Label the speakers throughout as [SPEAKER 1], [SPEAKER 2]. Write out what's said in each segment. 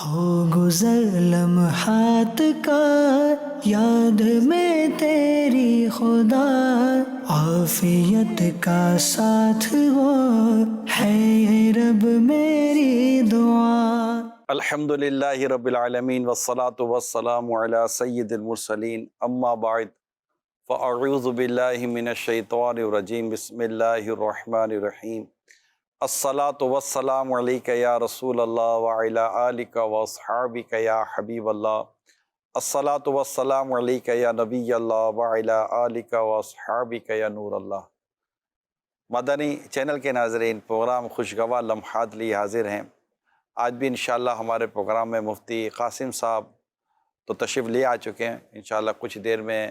[SPEAKER 1] ہو گزر لمحات کا یاد میں تیری خدا، عافیت کا ساتھ وہ ہے اے رب میری دعا۔
[SPEAKER 2] الحمد للہ رب العالمین والصلاة والسلام علی سید المرسلین، اما بعد فاعوذ باللہ من الشیطان الرجیم، بسم اللہ الرحمن الرحیم۔ الصلاة والسلام علیک یا رسول اللہ وعلی آلک واصحابک یا حبیب اللہ۔ الصلاة والسلام علیک یا نبی اللہ وعلی آلک واصحابک یا نور اللہ۔ مدنی چینل کے ناظرین، پروگرام خوشگوار لمحات لیے حاضر ہیں۔ آج بھی انشاءاللہ ہمارے پروگرام میں مفتی قاسم صاحب تو تشریف لے آ چکے ہیں۔ انشاءاللہ کچھ دیر میں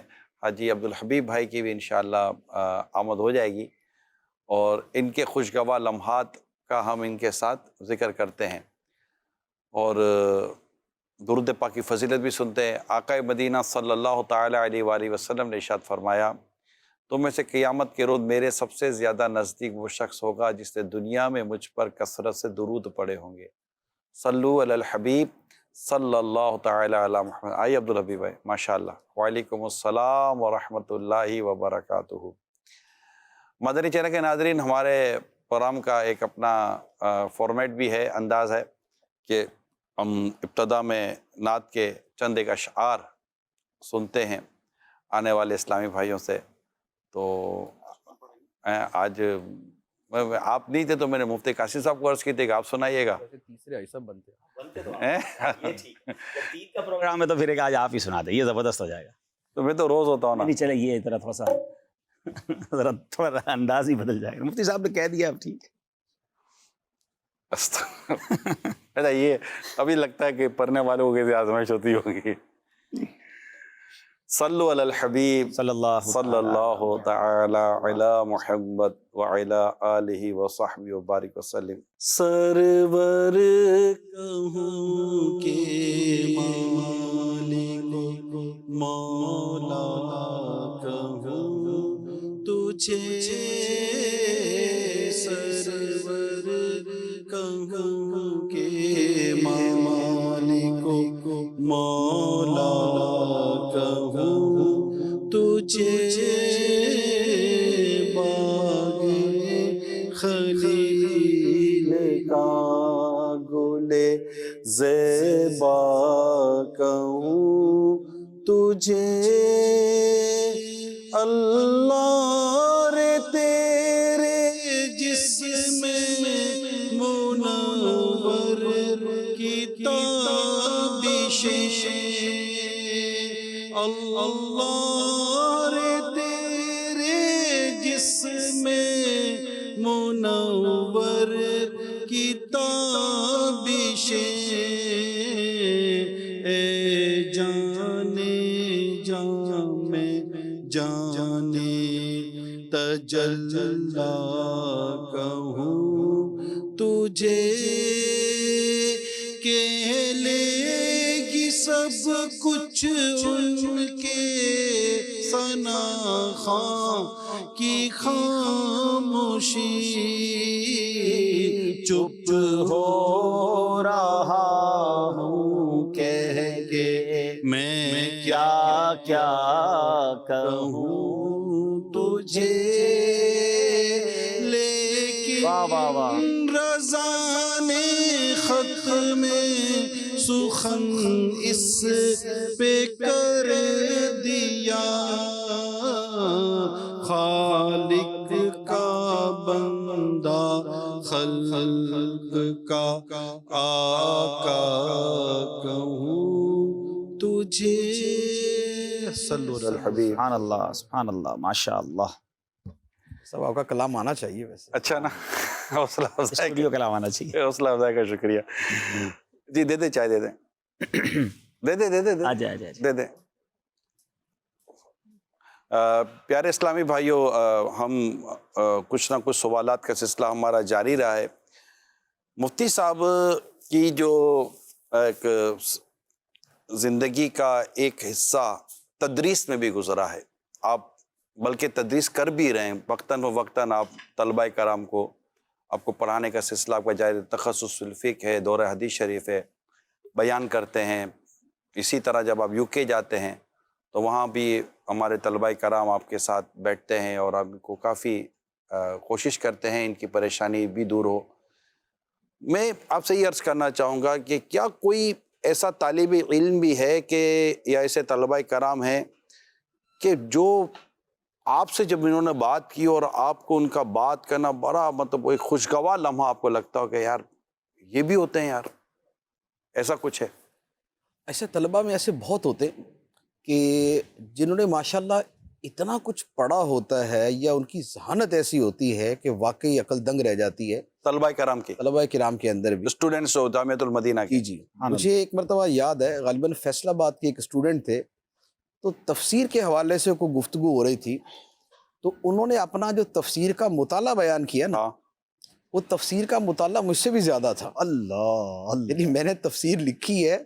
[SPEAKER 2] حاجی عبدالحبیب بھائی کی بھی انشاءاللہ آمد ہو جائے گی، اور ان کے خوشگوار لمحات کا ہم ان کے ساتھ ذکر کرتے ہیں اور درود پاک کی فضیلت بھی سنتے ہیں۔ آقا مدینہ صلی اللہ تعالیٰ علیہ وآلہ وسلم نے ارشاد فرمایا، تم میں سے قیامت کے روز میرے سب سے زیادہ نزدیک وہ شخص ہوگا جس نے دنیا میں مجھ پر کثرت سے درود پڑھے ہوں گے۔ صلو علی الحبیب صلی اللہ تعالیٰ علی محمد۔ آئیے عبدالحبیب بھائی، ماشاءاللہ۔ وعلیکم السلام ورحمۃ اللہ وبرکاتہ۔ مدنی چینل کے ناظرین، ہمارے پروگرام کا ایک اپنا فارمیٹ بھی ہے، انداز ہے کہ ہم ابتدا میں نعت کے چند ایک اشعار سنتے ہیں آنے والے اسلامی بھائیوں سے۔ تو آج آپ نہیں تھے تو میں نے مفتی قاسم صاحب کو عرض کی تھی کہ آپ سنائیے گا۔
[SPEAKER 3] تیسرے ایسا بنتے تو تین کا پروگرام ہے تو پھر ایک آج آپ ہی سنا دیں، یہ زبردست ہو جائے گا۔
[SPEAKER 2] تو میں تو روز ہوتا ہوں نا۔
[SPEAKER 3] نہیں چلے، یہ ذرا تھوڑا سا تھوڑا انداز ہی بدل جائے گا۔ مفتی صاحب نے کہہ دیا، اب ٹھیک ہے۔
[SPEAKER 2] اچھا، یہ ابھی لگتا ہے کہ پڑھنے والوں کی آزمائش ہوتی ہوگی۔ صلو علی الحبیب
[SPEAKER 3] صلی اللہ
[SPEAKER 2] تعالی علی محمد وعلی آلہ وصحبہ وبارک وسلم۔ سرور کہوں کے مالک مولا کہوں تجھے، سرور کہوں کے مالک مولا کہوں تجھے، باغ خلیل کا گل زیبا کہوں تجھے، اللہ رے تیرے جسم منور کی تابش، اللہ رے تیرے جسم منور کی تابش، اے جانے جان میں جانے تجلا کہوں تجھے، کہ لے گی سب کچھ ان کے ثنا خواں کی خاموشی، چپ ہو رہا ہوں کہہ کے میں کیا کیا کہوں تجھے، لیکن رضا نے خط میں سخن اس پہ کر دیا، خالق کا بندہ خلق کا آقا کہوں تجھے۔ صلو علی الحبیب۔
[SPEAKER 3] سبحان اللہ، سبحان اللہ، ماشاء اللہ۔
[SPEAKER 4] سب آپ کا کلام آنا چاہیے ویسے۔
[SPEAKER 2] اچھا نا، حوصلہ افزائی
[SPEAKER 3] اسٹوڈیو کلام آنا چاہیے۔
[SPEAKER 2] حوصلہ افزائی کا شکریہ جی۔ دے دیں چائے، دے دیں، دے دیں، دے دیں،
[SPEAKER 3] آ جائے
[SPEAKER 2] دے دیں۔ پیارے اسلامی بھائیوں، ہم کچھ نہ کچھ سوالات کا سلسلہ ہمارا جاری رہا ہے۔ مفتی صاحب کی جو ایک زندگی کا ایک حصہ تدریس میں بھی گزرا ہے، آپ بلکہ تدریس کر بھی رہے ہیں، وقتاً فوقتاً آپ طلبہ کرام کو، آپ کو پڑھانے کا سلسلہ آپ کا جاری، تخصص الفقہ ہے، دورہ حدیث شریف ہے، بیان کرتے ہیں. اسی طرح جب آپ UK جاتے ہیں تو وہاں بھی ہمارے طلباء کرام آپ کے ساتھ بیٹھتے ہیں اور آپ کو کافی کوشش کرتے ہیں ان کی پریشانی بھی دور ہو. میں آپ سے یہ عرض کرنا چاہوں گا کہ کیا کوئی ایسا طالب علم بھی ہے کہ یا ایسے طلباء کرام ہیں کہ جو آپ سے جب انہوں نے بات کی اور آپ کو ان کا بات کرنا بڑا مطلب ایک خوشگوار لمحہ آپ کو لگتا ہو کہ یار یہ بھی ہوتے ہیں یار، ایسا کچھ ہے؟
[SPEAKER 4] ایسے طلباء میں ایسے بہت ہوتے ہیں کہ جنہوں نے ماشاءاللہ اتنا کچھ پڑھا ہوتا ہے یا ان کی ذہانت ایسی ہوتی ہے کہ واقعی عقل دنگ رہ جاتی ہے.
[SPEAKER 2] طلباء کرام کی،
[SPEAKER 4] طلباء کرام کے اندر بھی
[SPEAKER 2] اسٹوڈنٹس ہو جامعۃ المدینہ کی.
[SPEAKER 4] جی مجھے ایک مرتبہ یاد ہے، غالباً فیصل آباد کے ایک اسٹوڈنٹ تھے، تو تفسیر کے حوالے سے کوئی گفتگو ہو رہی تھی، تو انہوں نے اپنا جو تفسیر کا مطالعہ بیان کیا نا،
[SPEAKER 2] ہاں
[SPEAKER 4] وہ تفسیر کا مطالعہ مجھ سے بھی زیادہ تھا.
[SPEAKER 3] اللہ اللہ.
[SPEAKER 4] یعنی میں نے تفسیر لکھی ہے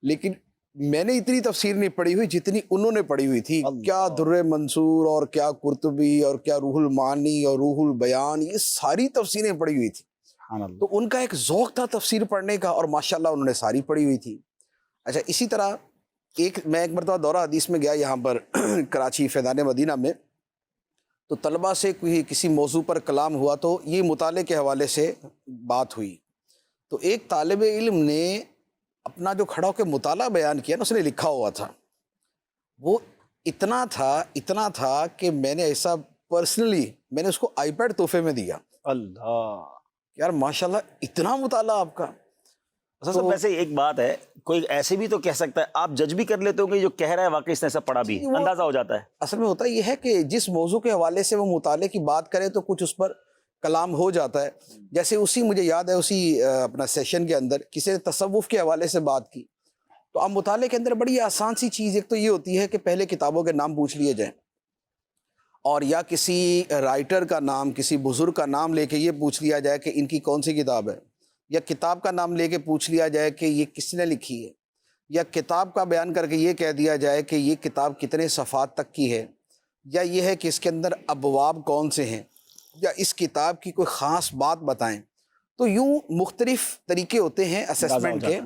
[SPEAKER 4] لیکن میں نے اتنی تفسیر نہیں پڑھی ہوئی جتنی انہوں نے پڑھی ہوئی تھی.
[SPEAKER 3] اللہ.
[SPEAKER 4] کیا در منصور اور کیا قرطبی اور کیا روح المعانی اور روح البیان، یہ ساری تفسیریں پڑھی ہوئی تھی.
[SPEAKER 3] سبحان اللہ.
[SPEAKER 4] تو ان کا ایک ذوق تھا تفسیر پڑھنے کا، اور ماشاءاللہ انہوں نے ساری پڑھی ہوئی تھی. اچھا، اسی طرح میں ایک مرتبہ دورہ حدیث میں گیا یہاں پر کراچی فیضان مدینہ میں، تو طلباء سے کسی موضوع پر کلام ہوا، تو یہ مطالعے کے حوالے سے بات ہوئی. تو ایک طالب علم نے اپنا جو کھڑا ہو کے مطالعہ بیان کیا نا، اس نے لکھا ہوا تھا، وہ اتنا تھا کہ میں نے ایسا پرسنلی میں نے اس کو آئی پیڈ تحفے میں دیا.
[SPEAKER 3] اللہ.
[SPEAKER 4] یار ماشاءاللہ اتنا مطالعہ آپ کا.
[SPEAKER 3] تو ویسے ایک بات ہے، کوئی ایسے بھی تو کہہ سکتا ہے، آپ جج بھی کر لیتے ہوں گے جو کہہ رہا ہے واقعی اس نے ایسا پڑھا بھی، اندازہ ہو جاتا ہے.
[SPEAKER 4] اصل میں ہوتا یہ ہے کہ جس موضوع کے حوالے سے وہ مطالعے کی بات کرے تو کچھ اس پر کلام ہو جاتا ہے. جیسے مجھے یاد ہے اسی اپنا سیشن کے اندر کسی نے تصوف کے حوالے سے بات کی، تو اب مطالعے کے اندر بڑی آسان سی چیز ایک تو یہ ہوتی ہے کہ پہلے کتابوں کے نام پوچھ لیے جائیں، اور یا کسی رائٹر کا نام، کسی بزرگ کا نام لے کے یہ پوچھ لیا جائے کہ ان کی کون سی کتاب ہے، یا کتاب کا نام لے کے پوچھ لیا جائے کہ یہ کس نے لکھی ہے، یا کتاب کا بیان کر کے یہ کہہ دیا جائے کہ یہ کتاب کتنے صفحات تک کی ہے، یا یہ ہے کہ اس کے اندر ابواب کون سے ہیں، یا اس کتاب کی کوئی خاص بات بتائیں. تو یوں مختلف طریقے ہوتے ہیں اسیسمنٹ کے،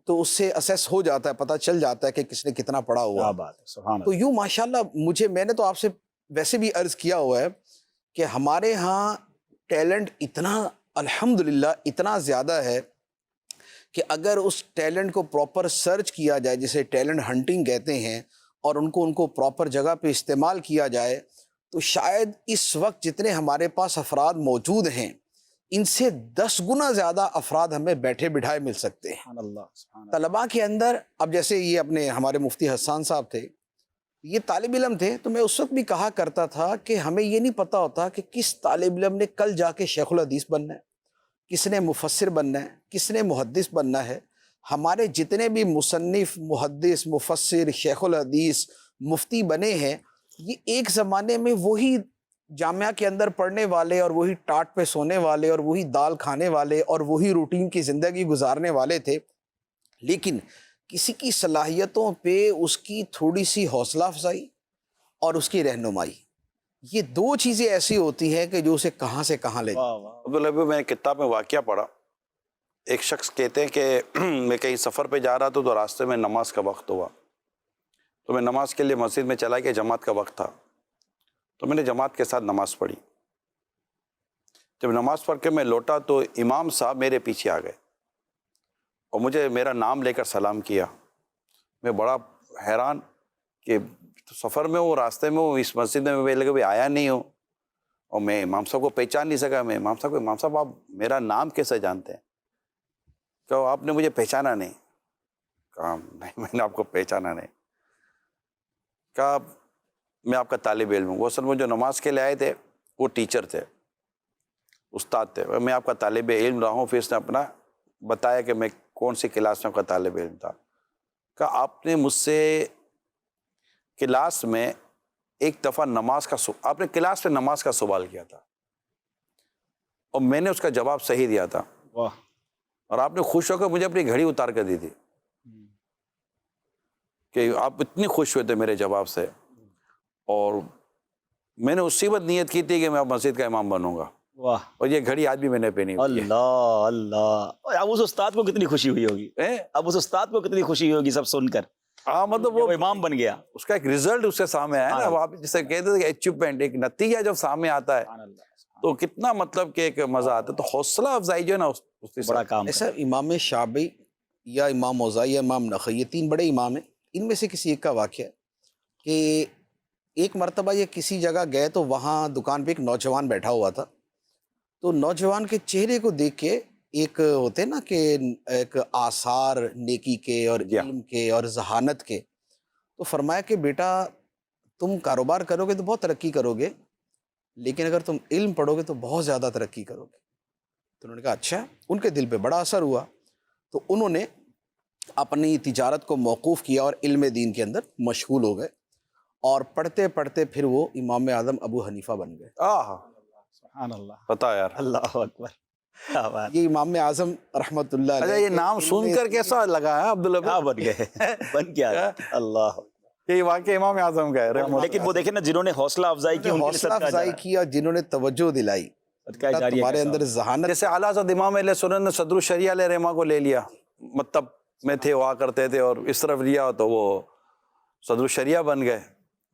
[SPEAKER 4] تو اس سے اسیس ہو جاتا ہے، پتہ چل جاتا ہے کہ کس نے کتنا پڑھا ہوا.
[SPEAKER 3] کیا بات ہے، سبحان اللہ.
[SPEAKER 4] تو یوں ماشاءاللہ میں نے تو آپ سے ویسے بھی عرض کیا ہوا ہے کہ ہمارے ہاں ٹیلنٹ اتنا الحمدللہ اتنا زیادہ ہے کہ اگر اس ٹیلنٹ کو پراپر سرچ کیا جائے، جسے ٹیلنٹ ہنٹنگ کہتے ہیں، اور ان کو پراپر جگہ پہ استعمال کیا جائے، تو شاید اس وقت جتنے ہمارے پاس افراد موجود ہیں ان سے 10 گنا زیادہ افراد ہمیں بیٹھے بٹھائے مل سکتے ہیں.
[SPEAKER 3] سبحان اللہ. سبحان اللہ.
[SPEAKER 4] طلباء کے اندر اب جیسے یہ اپنے ہمارے مفتی حسان صاحب تھے، یہ طالب علم تھے، تو میں اس وقت بھی کہا کرتا تھا کہ ہمیں یہ نہیں پتہ ہوتا کہ کس طالب علم نے کل جا کے شیخ الحدیث بننا ہے، کس نے مفسر بننا ہے، کس نے محدث بننا ہے. ہمارے جتنے بھی مصنف، محدث، مفسر، شیخ الحدیث، مفتی بنے ہیں، یہ ایک زمانے میں وہی جامعہ کے اندر پڑھنے والے اور وہی ٹاٹ پہ سونے والے اور وہی دال کھانے والے اور وہی روٹین کی زندگی گزارنے والے تھے. لیکن کسی کی صلاحیتوں پہ اس کی تھوڑی سی حوصلہ افزائی اور اس کی رہنمائی، یہ دو چیزیں ایسی ہوتی ہیں کہ جو اسے کہاں سے کہاں لے جائیں.
[SPEAKER 2] عبداللہ میں کتاب میں واقعہ پڑھا، ایک شخص کہتے ہیں کہ میں کہیں سفر پہ جا رہا تھا تو راستے میں نماز کا وقت ہوا، تو میں نماز کے لیے مسجد میں چلا گیا، جماعت کا وقت تھا، تو میں نے جماعت کے ساتھ نماز پڑھی. جب نماز پڑھ کے میں لوٹا تو امام صاحب میرے پیچھے آ گئے اور مجھے میرا نام لے کر سلام کیا. میں بڑا حیران کہ سفر میں ہوں، راستے میں ہوں، اس مسجد میں میرے کبھی آیا نہیں ہوں، اور میں امام صاحب کو پہچان نہیں سکا. میں امام صاحب آپ میرا نام کیسے جانتے ہیں؟ کہ آپ نے مجھے پہچانا نہیں. کہا نہیں، میں نے آپ کو پہچانا نہیں. کہا میں آپ کا طالب علم ہوں. وہ اصل میں جو نماز کے لیے آئے تھے وہ ٹیچر تھے، استاد تھے. میں آپ کا طالب علم رہا ہوں. پھر اس نے اپنا بتایا کہ میں کون سی کلاس میں آپ کا طالب علم تھا. کہا آپ نے مجھ سے کلاس میں ایک دفعہ آپ نے کلاس میں نماز کا سوال کیا تھا اور میں نے اس کا جواب صحیح دیا تھا.
[SPEAKER 3] واہ.
[SPEAKER 2] اور آپ نے خوش ہو کر مجھے اپنی گھڑی اتار کر دی تھی کہ آپ اتنی خوش ہوئے تھے میرے جواب سے. اور میں نے اسی وقت نیت کی تھی کہ میں اب مسجد کا امام بنوں گا.
[SPEAKER 3] واہ
[SPEAKER 2] اور یہ گھڑی آج بھی میں نے پہنی ہوئی ہے.
[SPEAKER 3] اللہ اللہ. اب اس استاد کو کتنی خوشی ہوئی ہوگی, اب اس استاد کو کتنی خوشی ہوگی سب سن کر,
[SPEAKER 2] ہاں مطلب
[SPEAKER 3] وہ
[SPEAKER 2] وہ
[SPEAKER 3] امام بن گیا.
[SPEAKER 2] اس کا ایک ریزلٹ اس کے سامنے آیا نا, وہاں پہ جسے کہتے ہیں کہ اچیومنٹ, ایک نتیجہ جب سامنے آتا ہے تو کتنا مطلب کہ ایک مزہ آتا ہے. تو حوصلہ افزائی جو ہے نا
[SPEAKER 3] بڑا کام
[SPEAKER 4] ایسا امام شافعی یا امام اوزاعی یا امام نخعی, یہ تین بڑے امام ہیں, ان میں سے کسی ایک کا واقعہ ہے کہ ایک مرتبہ یہ کسی جگہ گئے تو وہاں دکان پہ ایک نوجوان بیٹھا ہوا تھا. تو نوجوان کے چہرے کو دیکھ کے, ایک ہوتے نا کہ ایک آثار نیکی کے اور علم کے اور ذہانت کے, تو فرمایا کہ بیٹا تم کاروبار کرو گے تو بہت ترقی کرو گے, لیکن اگر تم علم پڑھو گے تو بہت زیادہ ترقی کرو گے. تو انہوں نے کہا اچھا. ان کے دل پہ بڑا اثر ہوا, تو انہوں نے اپنی تجارت کو موقوف کیا اور علم دین کے اندر مشغول ہو گئے, اور پڑھتے پڑھتے پھر وہ امام اعظم ابو حنیفہ بن گئے.
[SPEAKER 3] سبحان اللہ,
[SPEAKER 2] پتا یار.
[SPEAKER 3] اللہ اکبر, کیا بات.
[SPEAKER 4] یہ امام اعظم رحمۃ اللہ
[SPEAKER 2] اچھا,
[SPEAKER 4] علیہ
[SPEAKER 2] یہ نام سن کر کیسا لگا ہے عبداللہ
[SPEAKER 3] کیا بن گئے, بن کیا اللہ.
[SPEAKER 2] یہ واقعی امام اعظم کا ہے.
[SPEAKER 3] لیکن وہ دیکھیں نا, جنہوں نے حوصلہ افزائی کی, ان کے لیے
[SPEAKER 4] حوصلہ
[SPEAKER 3] صدقہ
[SPEAKER 4] افزائی
[SPEAKER 3] جاریہ.
[SPEAKER 4] کی اور جنہوں نے توجہ دلائی,
[SPEAKER 3] صدقہ جاریہ
[SPEAKER 4] تمہارے
[SPEAKER 3] کیسا
[SPEAKER 4] اندر
[SPEAKER 3] ہوگا.
[SPEAKER 4] ذہانت.
[SPEAKER 2] جیسے اعلیٰ حضرت امام علیہ سنن نے صدر الشریعہ علیہ رحمہ کو لے لیا, مکتب میں تھے, ہوا کرتے تھے, اور اس طرف لیا تو وہ صدر الشریعہ بن گئے.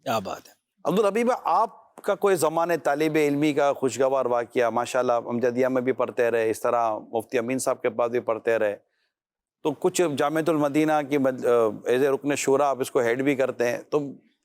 [SPEAKER 3] کیا بات ہے.
[SPEAKER 2] عبدالحبیبہ, آپ کا کوئی زمانے طالب علمی کا خوشگوار واقعہ, ماشاءاللہ امجدیہ میں بھی پڑھتے رہے, اس طرح مفتی امین صاحب کے پاس بھی پڑھتے رہے, تو کچھ جامعۃ المدینہ کی ایز اے رکن شورا آپ اس کو ہیڈ بھی کرتے ہیں, تو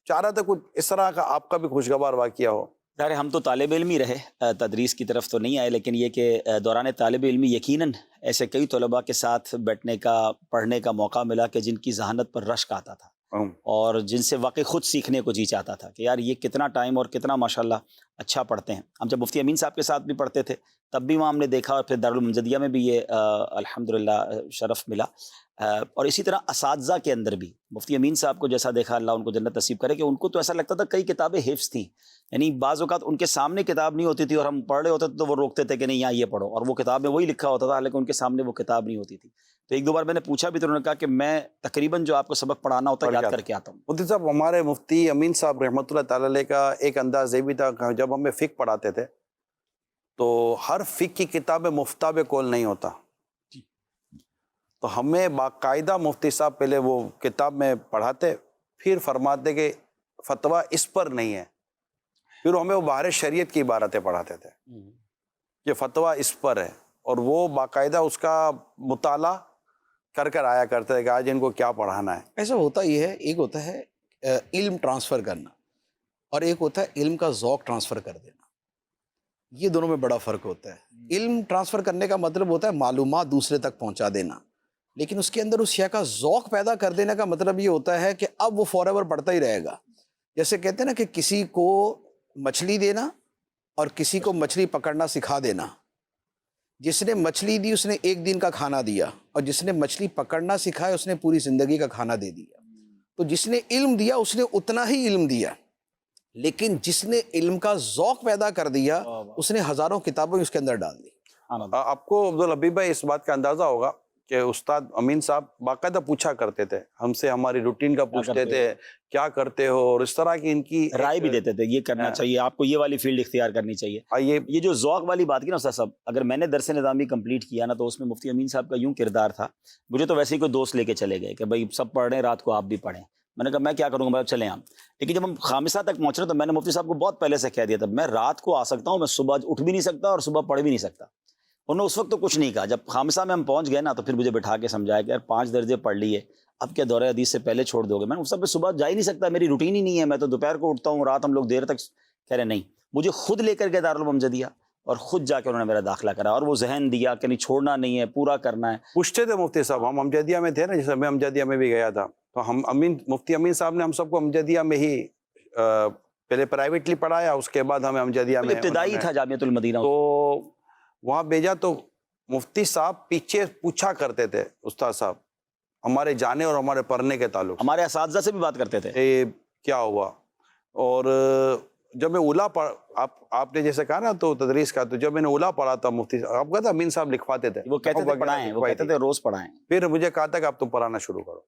[SPEAKER 2] چاہ رہا تھا کچھ اس طرح کا آپ کا بھی خوشگوار واقعہ ہو.
[SPEAKER 3] ظاہر ہم تو طالب علم ہی رہے, تدریس کی طرف تو نہیں آئے, لیکن یہ کہ دوران طالب علمی یقیناً ایسے کئی طلباء کے ساتھ بیٹھنے کا, پڑھنے کا موقع ملا کہ جن کی ذہانت پر رشک آتا تھا, اور جن سے واقعی خود سیکھنے کو جی چاہتا تھا کہ یار یہ کتنا ٹائم اور کتنا ماشاءاللہ اچھا پڑھتے ہیں. ہم جب مفتی امین صاحب کے ساتھ بھی پڑھتے تھے تب بھی وہاں ہم نے دیکھا, اور پھر دارالمنجدیہ میں بھی یہ الحمدللہ شرف ملا. اور اسی طرح اساتذہ کے اندر بھی مفتی امین صاحب کو جیسا دیکھا, اللہ ان کو جنت نصیب کرے, کہ ان کو تو ایسا لگتا تھا کئی کتابیں حفظ تھیں, یعنی بعض اوقات ان کے سامنے کتاب نہیں ہوتی تھی اور ہم پڑھ رہے ہوتے تھے تو وہ روکتے تھے کہ نہیں یہاں یہ پڑھو, اور وہ کتاب میں وہی لکھا ہوتا تھا, لیکن ان کے سامنے وہ کتاب نہیں ہوتی تھی. تو ایک دو بار میں نے پوچھا بھی تو انہوں نے کہا کہ میں تقریباً جو آپ کو سبق پڑھانا ہوتا ہے یاد کر کے آتا ہوں.
[SPEAKER 2] مفتی صاحب, ہمارے مفتی امین صاحب رحمۃ اللہ تعالی علیہ کا ایک انداز یہ بھی تھا کہ جب ہمیں فقہ پڑھاتے تھے تو ہر فقہ کی کتاب مفتاب کول نہیں ہوتا, تو ہمیں باقاعدہ مفتی صاحب پہلے وہ کتاب میں پڑھاتے, پھر فرماتے کہ فتویٰ اس پر نہیں ہے, پھر ہمیں وہ باہر شریعت کی عبارتیں پڑھاتے تھے کہ فتویٰ اس پر ہے, اور وہ باقاعدہ اس کا مطالعہ کر کر آیا کرتے تھے کہ آج ان کو کیا پڑھانا ہے.
[SPEAKER 4] ایسا ہوتا ہی ہے, ایک ہوتا ہے علم ٹرانسفر کرنا, اور ایک ہوتا ہے علم کا ذوق ٹرانسفر کر دینا. یہ دونوں میں بڑا فرق ہوتا ہے. علم ٹرانسفر کرنے کا مطلب ہوتا ہے معلومات دوسرے تک پہنچا دینا, لیکن اس کے اندر اس شے کا ذوق پیدا کر دینے کا مطلب یہ ہوتا ہے کہ اب وہ فار ایور پڑھتا ہی رہے گا. جیسے کہتے ہیں نا کہ کسی کو مچھلی دینا اور کسی کو مچھلی پکڑنا سکھا دینا. جس نے مچھلی دی اس نے ایک دن کا کھانا دیا, اور جس نے مچھلی پکڑنا سکھایا اس نے پوری زندگی کا کھانا دے دیا. تو جس نے علم دیا اس نے اتنا ہی علم دیا, لیکن جس نے علم کا ذوق پیدا کر دیا اس نے ہزاروں کتابیں اس کے اندر ڈال دی.
[SPEAKER 2] آپ کو عبدالحبیب بھائی اس بات کا اندازہ ہوگا کہ استاد امین صاحب باقاعدہ پوچھا کرتے تھے ہم سے, ہماری روٹین کا پوچھتے تھے کیا کرتے ہو, اور اس طرح کی ان کی
[SPEAKER 3] رائے بھی دیتے تھے, یہ کرنا چاہیے آپ کو, یہ والی فیلڈ اختیار کرنی چاہیے. یہ جو ذوق والی بات کی نا استاد صاحب, اگر میں نے درس نظامی کمپلیٹ کیا نا تو اس میں مفتی امین صاحب کا یوں کردار تھا, مجھے تو ویسے ہی کوئی دوست لے کے چلے گئے کہ بھائی سب پڑھ رہے ہیں رات کو آپ بھی پڑھیں. میں نے کہا میں کیا کروں گا, چلیں آپ. لیکن جب ہم خامسہ تک پہنچ رہے تو میں نے مفتی صاحب کو بہت پہلے سے کہہ دیا تھا میں رات کو آ سکتا ہوں, میں صبح اٹھ بھی نہیں سکتا اور صبح پڑھ بھی نہیں سکتا. انہوں نے اس وقت تو کچھ نہیں کہا. جب خامسہ میں ہم پہنچ گئے نا تو پھر مجھے بٹھا کے سمجھایا کہ یار 5 درجے پڑھ لیے, اب کیا دورہ حدیث سے پہلے چھوڑ دو گے. میں نے اس وقت صبح جا ہی نہیں سکتا, میری روٹین ہی نہیں ہے, میں تو دوپہر کو اٹھتا ہوں, رات ہم لوگ دیر تک. کہہ رہے نہیں, مجھے خود لے کر کے دارالمنجدیہ اور خود جا کے انہوں نے میرا داخلہ کرا, اور وہ ذہن دیا کہ نہیں چھوڑنا نہیں ہے, پورا کرنا ہے.
[SPEAKER 2] پوچھتے تھے مفتی صاحب, ہم امجدیہ میں تھے نا, جیسے میں امجدیہ میں بھی گیا تھا, تو ہم مفتی امین صاحب نے ہم سب کو امجدیہ میں ہی پہلے پرائیویٹلی پڑھایا, اس کے بعد ہمیں امجدیہ میں
[SPEAKER 3] ابتدائی تھا جامعۃ المدینہ,
[SPEAKER 2] تو وہاں بھیجا. تو مفتی صاحب پیچھے پوچھا کرتے تھے استاد صاحب ہمارے جانے اور ہمارے پڑھنے کے تعلق,
[SPEAKER 3] ہمارے اساتذہ سے بھی بات کرتے تھے
[SPEAKER 2] کیا ہوا. اور جب میں اولا آپ نے جیسے کہا نا تو تدریس کا, تو جب میں نے اولا پڑھا تھا مفتی صاحب, آپ کہتا امین صاحب لکھواتے تھے,
[SPEAKER 3] وہ کہتے تھے پڑھائیں, وہ کہتے تھے روز پڑھائیں.
[SPEAKER 2] پھر مجھے کہا تھا کہ آپ تم پڑھانا شروع کرو.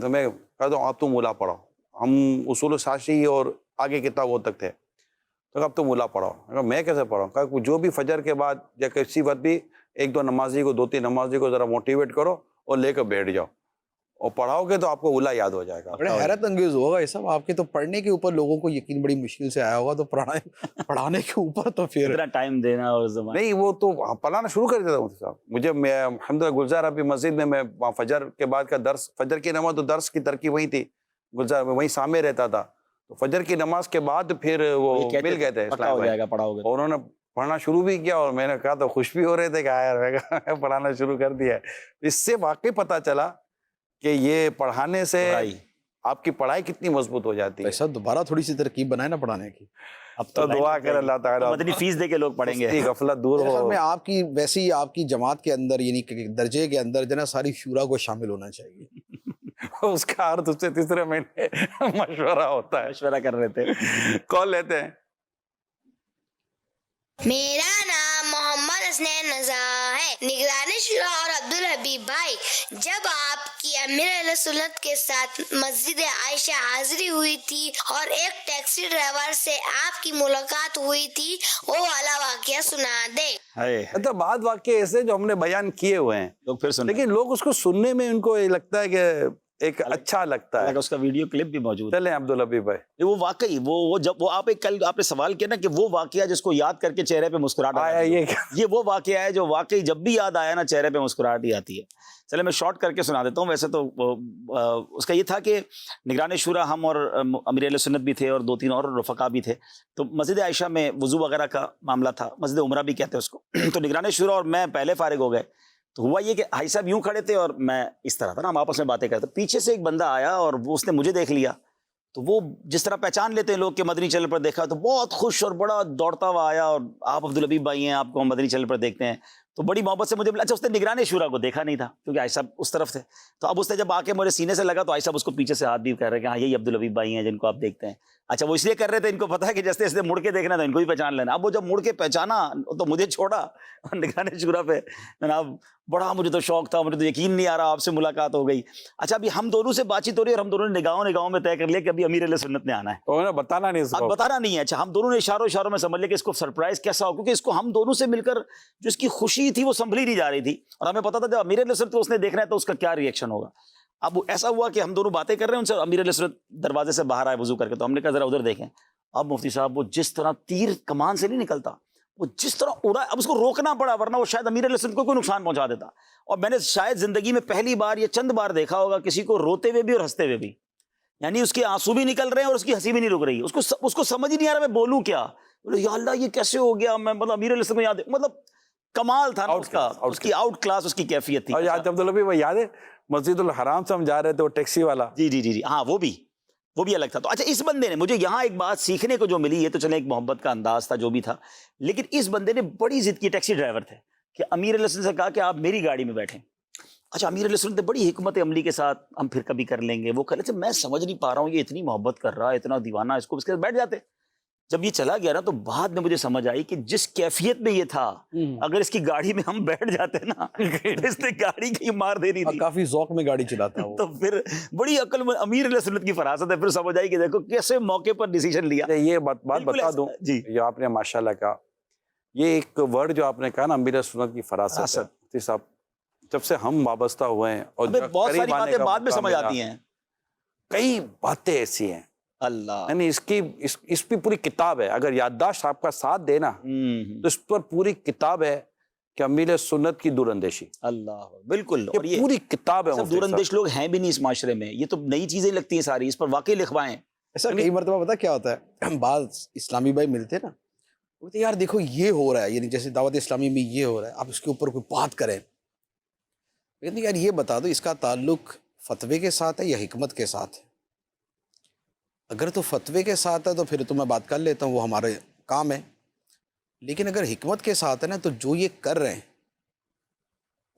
[SPEAKER 2] میں کہتا ہوں آپ تم اولا پڑھاؤ, ہم اصول ساشی اور آگے کتابوں تک تھے. تو اب تو ملا پڑھاؤ. میں کیسے پڑھاؤں؟ کہا جو بھی فجر کے بعد یا کسی وقت بھی ایک دو نمازی کو 2-3 نمازی کو ذرا موٹیویٹ کرو اور لے کر بیٹھ جاؤ اور پڑھاؤ گے تو آپ کو اولا یاد ہو جائے گا.
[SPEAKER 4] بڑے حیرت انگیز ہوگا یہ سب. آپ کے تو پڑھنے کے اوپر لوگوں کو یقین بڑی مشکل سے آیا ہوگا, تو پڑھانے کے اوپر تو پھر
[SPEAKER 3] اتنا ٹائم دینا اور زمان.
[SPEAKER 2] نہیں, وہ تو پڑھانا شروع کر دیتا ہوں صاحب. مجھے میں الحمدللہ گلزار ابھی مسجد میں وہاں فجر کے بعد کا درس, فجر کی نماز تو درس کی ترکیب وہی تھی, گلزار میں وہیں سامنے رہتا تھا. تو فجر کی نماز کے بعد پھر وہ مل گئے تھے
[SPEAKER 3] پکا ہو جائے گا پڑھاؤ گے,
[SPEAKER 2] اور انہوں نے پڑھنا شروع بھی کیا, اور میں نے کہا تو خوش بھی ہو رہے تھے کہ یار پڑھانا شروع کر دیا ہے. اس سے واقعی پتہ چلا کہ یہ پڑھانے سے آپ کی پڑھائی کتنی مضبوط ہو جاتی ہے.
[SPEAKER 4] ایسا دوبارہ تھوڑی سی ترکیب بنائے نا پڑھانے کی.
[SPEAKER 3] اب
[SPEAKER 2] تو دعا کر اللہ تعالیٰ
[SPEAKER 3] مدنی فیس دے کے لوگ پڑھیں گے,
[SPEAKER 2] غفلت دور ہو.
[SPEAKER 4] میں آپ کی ویسے ہی آپ کی جماعت کے اندر یعنی کہ درجے کے اندر جو نا ساری شورا کو شامل ہونا چاہیے.
[SPEAKER 2] اس کا ہر دوسرے تیسرے مہینے مشورہ ہوتا ہے.
[SPEAKER 3] مشورہ کر رہے تھے.
[SPEAKER 2] کال لیتے ہیں.
[SPEAKER 5] میرا نام محمد حسنین رضا ہے. نگران شورا اور عبدالحبیب بھائی, جب آپ کی امیر اہل سنت کے ساتھ مسجد عائشہ حاضری ہوئی تھی اور ایک ٹیکسی ڈرائیور سے آپ کی ملاقات ہوئی تھی, وہ والا واقعہ سنا دے.
[SPEAKER 2] مطلب بعض واقعے ایسے جو ہم نے بیان کیے ہوئے ہیں,
[SPEAKER 3] لوگ پھر سن,
[SPEAKER 2] لیکن لوگ اس کو سننے میں ان کو یہ لگتا ہے کہ ایک اچھا لگتا ہے.
[SPEAKER 3] اس کا ویڈیو کلپ بھی موجود ہے.
[SPEAKER 2] چلیں عبدالحبیب بھائی.
[SPEAKER 3] وہ واقعی وہ جب وہ آپ ایک کل آپ نے سوال کیا نا کہ وہ واقعہ جس کو یاد کر کے چہرے پہ مسکراہٹ
[SPEAKER 2] آیا,
[SPEAKER 3] یہ وہ واقعہ ہے جو واقعی جب بھی یاد آیا نا چہرے پہ مسکراہٹ ہی آتی ہے. چلے میں شارٹ کر کے سنا دیتا ہوں. ویسے تو اس کا یہ تھا کہ نگران شورا ہم اور امیر اہل سنت بھی تھے اور 2-3 اور رفقا بھی تھے. تو مسجد عائشہ میں وضو وغیرہ کا معاملہ تھا, مسجد عمرہ بھی کہتے ہیں اس کو. تو نگران شورا اور میں پہلے فارغ ہو گئے. تو ہوا یہ کہ بھائی صاحب یوں کھڑے تھے اور میں اس طرح تھا نا, ہم آپس میں باتیں کرتے. پیچھے سے ایک بندہ آیا اور وہ اس نے مجھے دیکھ لیا. تو وہ جس طرح پہچان لیتے ہیں لوگ کہ مدنی چینل پر دیکھا, تو بہت خوش اور بڑا دوڑتا ہوا آیا, اور آپ عبدالحبیب بھائی ہیں, آپ کو ہم مدنی چینل پر دیکھتے ہیں. تو بڑی محبت سے مجھے بولا. اچھا, اس نے نگران شورا کو دیکھا نہیں تھا کیونکہ عائشہ صاحب اس طرف تھے. تو اب اس نے جب آ کے میرے سینے سے لگا تو عائشہ صاحب اس کو پیچھے سے ہاتھ بھی کہہ رہے کہ ہاں یہی عبدالحبیب بھائی ہیں جن کو آپ دیکھتے ہیں. اچھا, وہ اس لیے کر رہے تھے, ان کو پتا ہے کہ جیسے اس نے مڑ کے دیکھنا تھا ان کو بھی پہچان لینا. اب وہ جب مڑ کے پہچانا تو مجھے چھوڑا اور نگران شورا پہ جناب بڑا مجھے تو شوق تھا, مجھے تو یقین نہیں آ رہا آپ سے ملاقات ہو گئی. اچھا, ابھی ہم دونوں سے بات چیت ہو رہی ہے اور ہم دونوں نے نگاہوں میں طے کر لیا کہ ابھی امیر اہل سنت نے آنا ہے.
[SPEAKER 2] تو انہیں بتانا نہیں,
[SPEAKER 3] اب بتانا نہیں ہے. اچھا, ہم دونوں نے اشاروں میں سمجھ لیا کہ اس کو سرپرائز کیسا ہو, کیونکہ اس کو ہم دونوں سے مل کر جو اس کی خوشی تھی وہ سنبھلی نہیں جا رہی تھی, اور ہمیں پتا تھا جب امیر اہل سنت کو اس نے دیکھنا ہے تو اس کا کیا ریئیکشن ہوگا. اب ایسا ہوا کہ ہم دونوں باتیں کر رہے ہیں ان سے, امیر اہل سنت دروازے سے باہر آئے وضو کر کے. تو ہم نے کہا ذرا ادھر دیکھیں. اب مفتی صاحب وہ جس طرح تیر کمان سے نہیں نکلتا, وہ جس طرح اڑا, اب اس کو روکنا پڑا ورنہ وہ شاید امیر اہل سنت کو کوئی نقصان پہنچا دیتا. اور میں نے شاید زندگی میں پہلی بار یا چند بار دیکھا ہوگا کسی کو روتے ہوئے بھی اور ہنستے ہوئے بھی, یعنی اس کے آنسو بھی نکل رہے ہیں اور اس کی ہنسی بھی نہیں رک رہی. اس کو سمجھ ہی نہیں آ رہا میں بولوں کیا. یا اللہ یہ کیسے ہو گیا, میں مطلب امیر اہل سنت کو یاد, مطلب کمال تھا نا اس کا, اس کی آؤٹ کلاس اس کی کیفیت تھی.
[SPEAKER 2] اور یاد عبدالحبیب بھائی یاد ہے مسجد الحرام سے ہم جا رہے تھے, وہ ٹیکسی والا,
[SPEAKER 3] جی ہاں, وہ بھی الگ تھا. تو اچھا, اس بندے نے مجھے یہاں ایک بات سیکھنے کو جو ملی ہے, تو چلے ایک محبت کا انداز تھا جو بھی تھا, لیکن اس بندے نے بڑی ضد کی. ٹیکسی ڈرائیور تھے کہ امیر علیہ السلام سے کہا کہ آپ میری گاڑی میں بیٹھیں. اچھا, امیر علیہ السلام نے بڑی حکمت عملی کے ساتھ ہم پھر کبھی کر لیں گے وہ کر لیں. میں سمجھ نہیں پا رہا ہوں یہ اتنی محبت کر رہا ہے, اتنا دیوانہ, اس کو اس کے بیٹھ جاتے. جب یہ چلا گیا نا تو بعد میں مجھے سمجھ آئی کہ جس کیفیت میں یہ تھا, اگر اس کی گاڑی میں ہم بیٹھ جاتے نا تو اس نے گاڑی کہیں مار دینی تھی.
[SPEAKER 4] کافی ذوق میں گاڑی چلاتا ہے وہ.
[SPEAKER 3] تو پھر بڑی عقل میں امیر علیہ سنت کی فراست ہے. پھر سمجھ آئی کہ دیکھو کیسے موقع پر ڈیسیژن لیا.
[SPEAKER 2] یہ بات بتا دوں
[SPEAKER 3] جی,
[SPEAKER 2] یہ آپ نے ماشاءاللہ کہا, یہ ایک ورڈ جو آپ نے کہا نا امیر سنت کی فراست ہے, صاحب جب سے ہم وابستہ ہوئے ہیں اور
[SPEAKER 3] بہت ساری باتیں بعد میں سمجھ آتی ہیں,
[SPEAKER 2] کئی باتیں ایسی ہیں
[SPEAKER 3] اللہ,
[SPEAKER 2] یعنی اس پہ پوری کتاب ہے. اگر یادداشت آپ کا ساتھ دینا تو اس پر پوری کتاب ہے کہ امیر سنت کی دور اندیشی.
[SPEAKER 3] اللہ بالکل, اور
[SPEAKER 2] یہ پوری کتاب ہے.
[SPEAKER 3] دور اندیش لوگ ہیں بھی نہیں اس معاشرے میں, یہ تو نئی چیزیں لگتی ہیں ساری, اس پر واقعی لکھوائیں.
[SPEAKER 4] ایسا کئی مرتبہ پتا کیا ہوتا ہے, بعض اسلامی بھائی ملتے نا, وہ کہتے یار دیکھو یہ ہو رہا ہے, یعنی جیسے دعوت اسلامی میں یہ ہو رہا ہے, آپ اس کے اوپر کوئی بات کریں. کہتے یار یہ بتا دو اس کا تعلق فتوے کے ساتھ ہے یا حکمت کے ساتھ ہے. اگر تو فتوے کے ساتھ ہے تو پھر تو میں بات کر لیتا ہوں, وہ ہمارے کام ہے. لیکن اگر حکمت کے ساتھ ہے نا, تو جو یہ کر رہے ہیں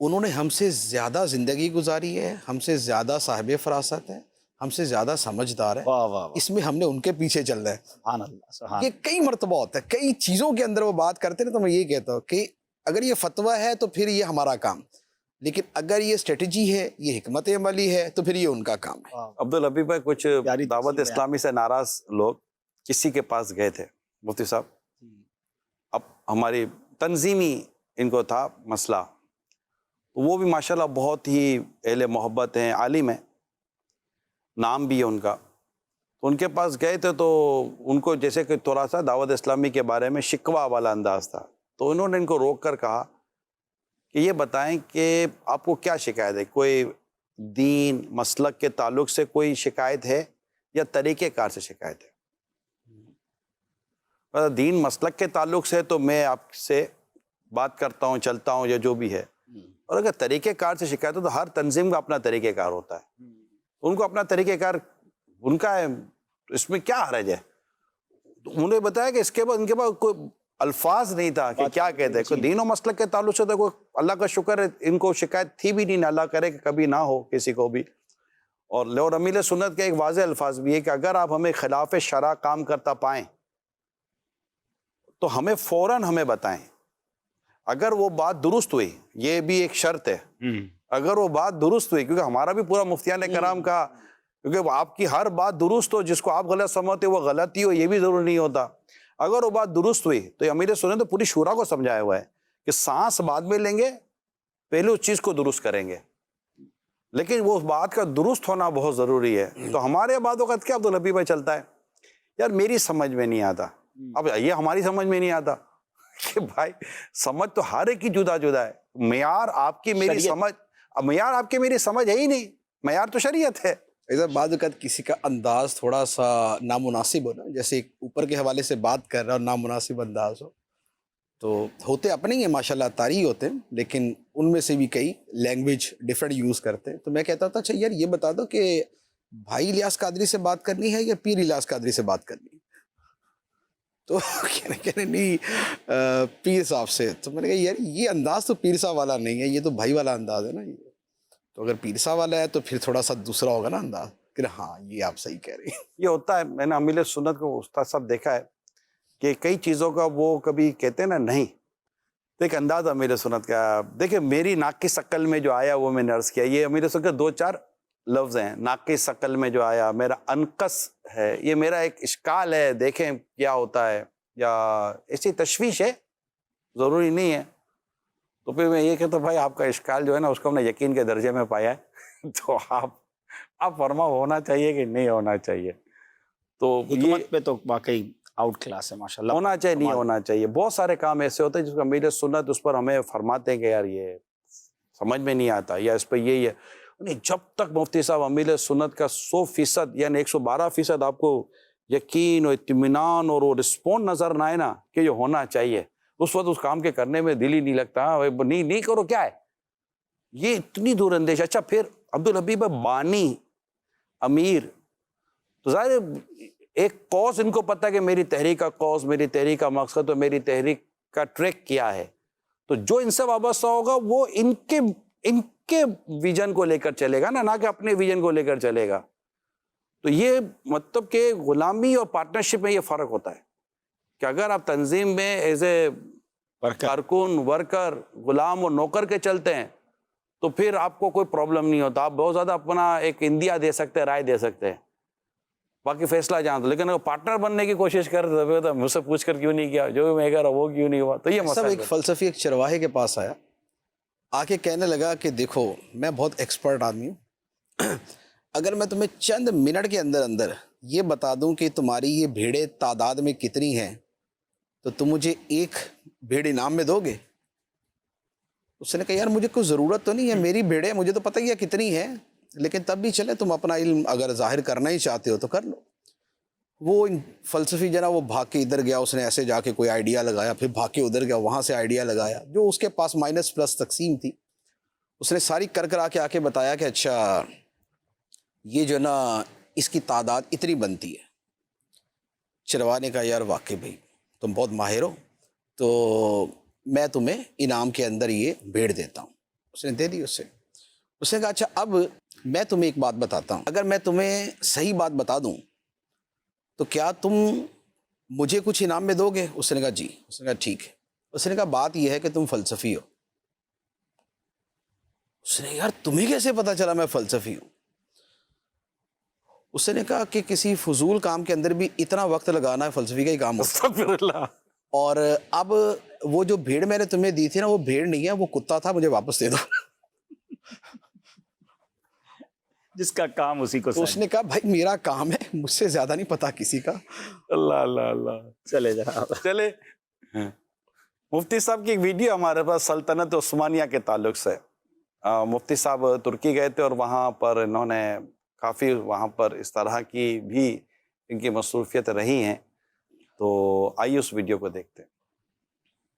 [SPEAKER 4] انہوں نے ہم سے زیادہ زندگی گزاری ہے, ہم سے زیادہ صاحب فراست ہے, ہم سے زیادہ سمجھدار ہے.
[SPEAKER 3] واہ واہ,
[SPEAKER 4] اس میں ہم نے ان کے پیچھے چل رہا ہے.
[SPEAKER 3] سبحان اللہ, سبحان.
[SPEAKER 4] یہ کئی مرتبہ ہوتا ہے, کئی چیزوں کے اندر وہ بات کرتے ہیں. تو میں یہ کہتا ہوں کہ اگر یہ فتویٰ ہے تو پھر یہ ہمارا کام, لیکن اگر یہ اسٹریٹجی ہے, یہ حکمت عملی ہے, تو پھر یہ ان کا کام ہے.
[SPEAKER 2] عبدالحبیب بھائی, کچھ دعوت اسلامی سے ناراض لوگ کسی کے پاس گئے تھے, مفتی صاحب اب ہماری تنظیمی ان کو تھا مسئلہ، وہ بھی ماشاءاللہ بہت ہی اہل محبت ہیں، عالم ہیں، نام بھی ہے ان کا. تو ان کے پاس گئے تھے تو ان کو جیسے کہ تھوڑا سا دعوت اسلامی کے بارے میں شکوہ والا انداز تھا، تو انہوں نے ان کو روک کر کہا کہ یہ بتائیں کہ آپ کو کیا شکایت ہے، کوئی دین مسلک کے تعلق سے کوئی شکایت ہے یا طریقہ کار سے شکایت ہے؟ دین مسلک کے تعلق سے تو میں آپ سے بات کرتا ہوں، چلتا ہوں یا جو بھی ہے، اور اگر طریقہ کار سے شکایت ہو تو ہر تنظیم کا اپنا طریقہ کار ہوتا ہے، ان کو اپنا طریقہ کار ان کا ہے، اس میں کیا حرج ہے؟ انہوں نے بتایا کہ اس کے بعد ان کے پاس کوئی الفاظ نہیں تھا کہ کیا کہتے ہیں، کوئی دین و مسلک کے تعلق سے تو کوئی، اللہ کا شکر ہے ان کو شکایت تھی بھی نہیں، اللہ کرے کہ کبھی نہ ہو کسی کو بھی. اور امیل سنت کے ایک واضح الفاظ بھی ہے کہ اگر آپ ہمیں خلاف شرع کام کرتا پائیں تو ہمیں فوراً ہمیں بتائیں، اگر وہ بات درست ہوئی، یہ بھی ایک شرط ہے، اگر وہ بات درست ہوئی، کیونکہ ہمارا بھی پورا مفتیان کرام کا، کیونکہ آپ کی ہر بات درست ہو، جس کو آپ غلط سمجھتے وہ غلطی ہو، یہ بھی ضروری نہیں ہوتا. اگر وہ بات درست ہوئی تو امیر سنت تو پوری شورا کو سمجھایا ہوا ہے کہ سانس بعد میں لیں گے، پہلے اس چیز کو درست کریں گے، لیکن وہ بات کا درست ہونا بہت ضروری ہے. تو ہمارے بعد وقت کیا عبدالحبیب بھائی چلتا ہے، یار میری سمجھ میں نہیں آتا، اب یہ ہماری سمجھ میں نہیں آتا کہ بھائی سمجھ تو ہر ایک کی جدا جدا ہے، معیار آپ کی میری سمجھ، معیار آپ کی میری سمجھ ہے ہی نہیں، معیار تو شریعت ہے.
[SPEAKER 4] ادھر بعض اوقات کسی کا انداز تھوڑا سا نامناسب ہو نا، جیسے اوپر کے حوالے سے بات کر رہا اور نامناسب انداز ہو، تو ہوتے اپنے ہی ہیں ماشاءاللہ، طاری ہوتے ہیں، لیکن ان میں سے بھی کئی لینگویج ڈیفرنٹ یوز کرتے ہیں. تو میں کہتا تھا اچھا یار یہ بتا دو کہ بھائی الیاس قادری سے بات کرنی ہے یا پیر الیاس قادری سے بات کرنی ہے؟ تو کہنے نہیں پیر صاحب سے. تو میں نے کہا یار یہ انداز تو پیر صاحب والا نہیں ہے، یہ تو بھائی والا انداز ہے نا. یہ تو اگر پیر صاحب والا ہے تو پھر تھوڑا سا دوسرا ہوگا نا انداز، کہ ہاں یہ آپ صحیح کہہ رہے ہیں.
[SPEAKER 2] یہ ہوتا ہے، میں نے امیل سنت کو استاد صاحب دیکھا ہے کہ کئی چیزوں کا وہ کبھی کہتے ہیں نا نہیں، تو ایک انداز امیل سنت کا. دیکھیں میری ناک کی شکل میں جو آیا وہ میں نے عرض کیا، یہ امیل سنت کے 2-4 لفظ ہیں. ناک کی شکل میں جو آیا، میرا انقص ہے، یہ میرا ایک اشکال ہے، دیکھیں کیا ہوتا ہے، یا ایسی تشویش ہے، ضروری نہیں ہے. تو پھر میں یہ کہتا ہوں بھائی آپ کا اشکال جو ہے نا اس کو ہم نے یقین کے درجے میں پایا ہے، تو آپ فرما ہونا چاہیے کہ نہیں ہونا چاہیے. تو یہ
[SPEAKER 3] حکمت پہ تو واقعی آؤٹ کلاس ہے ماشاءاللہ.
[SPEAKER 2] ہونا چاہیے نہیں ہونا چاہیے. بہت سارے کام ایسے ہوتے ہیں جس کو امیر سنت اس پر ہمیں فرماتے ہیں کہ یار یہ سمجھ میں نہیں آتا، یا اس پہ یہی ہے. جب تک مفتی صاحب امیر سنت کا 100% یعنی 112% آپ کو یقین اور اطمینان اور وہ رسپونڈ نظر نہ آئے نا کہ یہ ہونا چاہیے، اس وقت اس کام کے کرنے میں دل ہی نہیں لگتا. نہیں کرو کیا ہے یہ اتنی دور اندیش. اچھا پھر عبدالحبیب بانی امیر، تو ظاہر ایک کوز ان کو پتہ ہے کہ میری تحریک کا کوز، میری تحریک کا مقصد اور میری تحریک کا ٹریک کیا ہے. تو جو ان سے وابستہ ہوگا وہ ان کے ویژن کو لے کر چلے گا نا، نہ کہ اپنے ویژن کو لے کر چلے گا. تو یہ مطلب کہ غلامی اور پارٹنرشپ میں یہ فرق ہوتا ہے کہ اگر آپ تنظیم میں ایز اے کارکن، ورکر، غلام اور نوکر کے چلتے ہیں تو پھر آپ کو کوئی پرابلم نہیں ہوتا، آپ بہت زیادہ اپنا ایک اندیا دے سکتے ہیں، رائے دے سکتے ہیں، باقی فیصلہ جان دو. لیکن اگر پارٹنر بننے کی کوشش کرتے تو مجھ سے پوچھ کر کیوں نہیں کیا، جو میں کہہ رہا وہ کیوں نہیں ہوا. تو یہ
[SPEAKER 4] سب
[SPEAKER 2] مسئلہ
[SPEAKER 4] ایک فلسفی ایک چرواہے کے پاس آیا، آ کے کہنے لگا کہ دیکھو میں بہت ایکسپرٹ آدمی ہوں، اگر میں تمہیں چند منٹ کے اندر یہ بتا دوں کہ تمہاری یہ بھیڑیں تعداد میں کتنی ہیں تو تم مجھے ایک بھیڑ انعام میں دو گے. اس نے کہا یار مجھے کوئی ضرورت تو نہیں ہے، میری بھیڑیں مجھے تو پتہ ہی ہے کتنی ہیں، لیکن تب بھی چلے تم اپنا علم اگر ظاہر کرنا ہی چاہتے ہو تو کر لو. وہ فلسفی جنا وہ بھاگ کے ادھر گیا، اس نے ایسے جا کے کوئی آئیڈیا لگایا، پھر بھاگ کے ادھر گیا، وہاں سے آئیڈیا لگایا، جو اس کے پاس مائنس پلس تقسیم تھی اس نے ساری کر آ کے بتایا کہ اچھا یہ جو نا اس کی تعداد اتنی بنتی ہے. چروانے کا یار واقعی بھائی تم بہت ماہر ہو، تو میں تمہیں انعام کے اندر یہ بھیڑ دیتا ہوں. اس نے دے دی. اس نے کہا اچھا اب میں تمہیں ایک بات بتاتا ہوں، اگر میں تمہیں صحیح بات بتا دوں تو کیا تم مجھے کچھ انعام میں دو گے؟ اس نے کہا جی. اس نے کہا ٹھیک ہے. اس نے کہا بات یہ ہے کہ تم فلسفی ہو. اس نے یار تمہیں کیسے پتا چلا میں فلسفی ہوں؟ اس نے کہا کہ کسی فضول کام کے اندر بھی اتنا وقت لگانا ہے فلسفی کا ہی کام ہوتا ہے.
[SPEAKER 2] استغفر اللہ.
[SPEAKER 4] اور اب وہ جو بھیڑ میں نے تمہیں دی تھی نا وہ بھیڑ نہیں ہے, وہ کتا تھا, مجھے واپس دے دو.
[SPEAKER 3] جس کا کام اسی کو
[SPEAKER 4] تو اس نے کہا بھائی میرا کام ہے, مجھ سے زیادہ نہیں پتا کسی کا.
[SPEAKER 2] اللہ اللہ اللہ.
[SPEAKER 3] چلے جناب.
[SPEAKER 2] چلے مفتی صاحب کی ایک ویڈیو ہمارے پاس سلطنت عثمانیہ کے تعلق سے. مفتی صاحب ترکی گئے تھے اور وہاں پر انہوں نے کافی وہاں پر اس طرح کی بھی ان کی مصروفیت رہی ہیں, تو آئیے اس ویڈیو کو دیکھتے ہیں.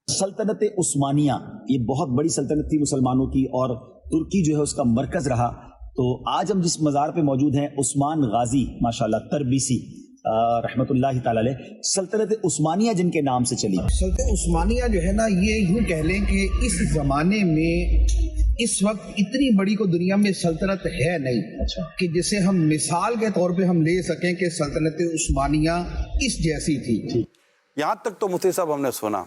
[SPEAKER 3] سلطنت عثمانیہ یہ بہت بڑی سلطنت تھی مسلمانوں کی, اور ترکی جو ہے اس کا مرکز رہا. تو آج ہم جس مزار پہ موجود ہیں عثمان غازی ماشاءاللہ تربیسی رحمت اللہ تعالی علیہ, سلطنت عثمانیہ جن کے نام سے چلی.
[SPEAKER 6] سلطنت عثمانیہ جو ہے نا, یہ یوں کہہ لیں کہ اس زمانے میں اس وقت اتنی بڑی کو دنیا میں سلطنت ہے نہیں کہ جسے ہم مثال کے طور پہ ہم لے سکیں کہ سلطنت عثمانیہ اس جیسی تھی.
[SPEAKER 2] یہاں تک تو مفتی صاحب ہم نے سنا,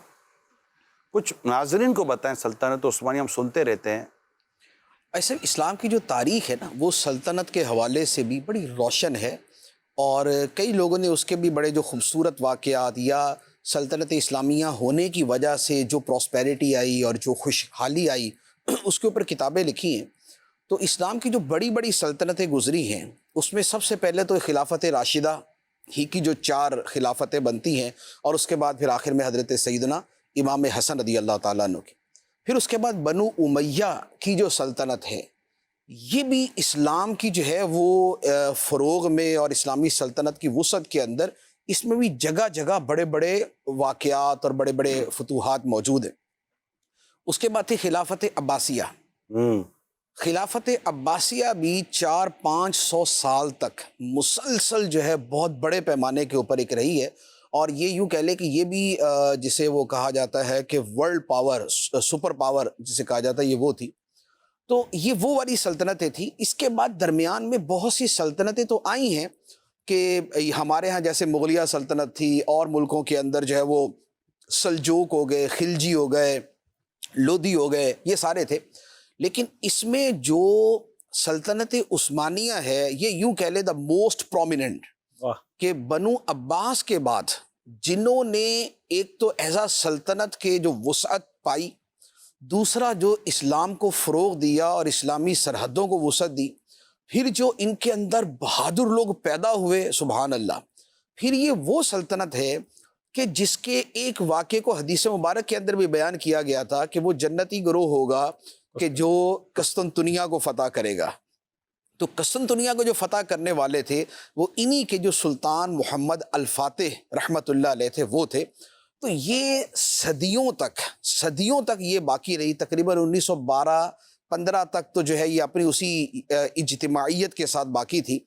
[SPEAKER 2] کچھ ناظرین کو بتائیں سلطنت عثمانیہ ہم سنتے رہتے ہیں.
[SPEAKER 4] ایسے اسلام کی جو تاریخ ہے نا وہ سلطنت کے حوالے سے بھی بڑی روشن ہے, اور کئی لوگوں نے اس کے بھی بڑے جو خوبصورت واقعات یا سلطنت اسلامیہ ہونے کی وجہ سے جو پراسپیرٹی آئی اور جو خوشحالی آئی اس کے اوپر کتابیں لکھی ہیں. تو اسلام کی جو بڑی بڑی سلطنتیں گزری ہیں اس میں سب سے پہلے تو خلافت راشدہ ہی کی جو 4 خلافتیں بنتی ہیں, اور اس کے بعد پھر آخر میں حضرت سیدنا امام حسن رضی اللہ تعالیٰ عنہ کی. پھر اس کے بعد بنو امیہ کی جو سلطنت ہے یہ بھی اسلام کی جو ہے وہ فروغ میں اور اسلامی سلطنت کی وسعت کے اندر اس میں بھی جگہ جگہ بڑے بڑے واقعات اور بڑے بڑے فتوحات موجود ہیں. اس کے بعد تھی خلافت عباسیہ. خلافت عباسیہ بھی 400-500 سال تک مسلسل جو ہے بہت بڑے پیمانے کے اوپر ایک رہی ہے, اور یہ یوں کہہ لیں کہ یہ بھی جسے وہ کہا جاتا ہے کہ ورلڈ پاور, سپر پاور جسے کہا جاتا ہے, یہ وہ تھی. تو یہ وہ والی سلطنتیں تھیں. اس کے بعد درمیان میں بہت سی سلطنتیں تو آئی ہیں کہ ہمارے ہاں جیسے مغلیہ سلطنت تھی, اور ملکوں کے اندر جو ہے وہ سلجوق ہو گئے, خلجی ہو گئے, لودھی ہو گئے, یہ سارے تھے. لیکن اس میں جو سلطنت عثمانیہ ہے یہ یوں کہہ لیں دا موسٹ پرومیننٹ, کہ بنو عباس کے بعد جنہوں نے ایک تو ایزا سلطنت کے جو وسعت پائی, دوسرا جو اسلام کو فروغ دیا اور اسلامی سرحدوں کو وسعت دی, پھر جو ان کے اندر بہادر لوگ پیدا ہوئے سبحان اللہ, پھر یہ وہ سلطنت ہے کہ جس کے ایک واقعے کو حدیث مبارک کے اندر بھی بیان کیا گیا تھا کہ وہ جنتی گروہ ہوگا کہ جو قسطنطنیہ کو فتح کرے گا. تو قسطنطنیہ کو جو فتح کرنے والے تھے وہ انہی کے جو سلطان محمد الفاتح رحمت اللہ علیہ تھے وہ تھے. تو یہ صدیوں تک یہ باقی رہی, تقریباً 1912-15 تک تو جو ہے یہ اپنی اسی اجتماعیت کے ساتھ باقی تھی,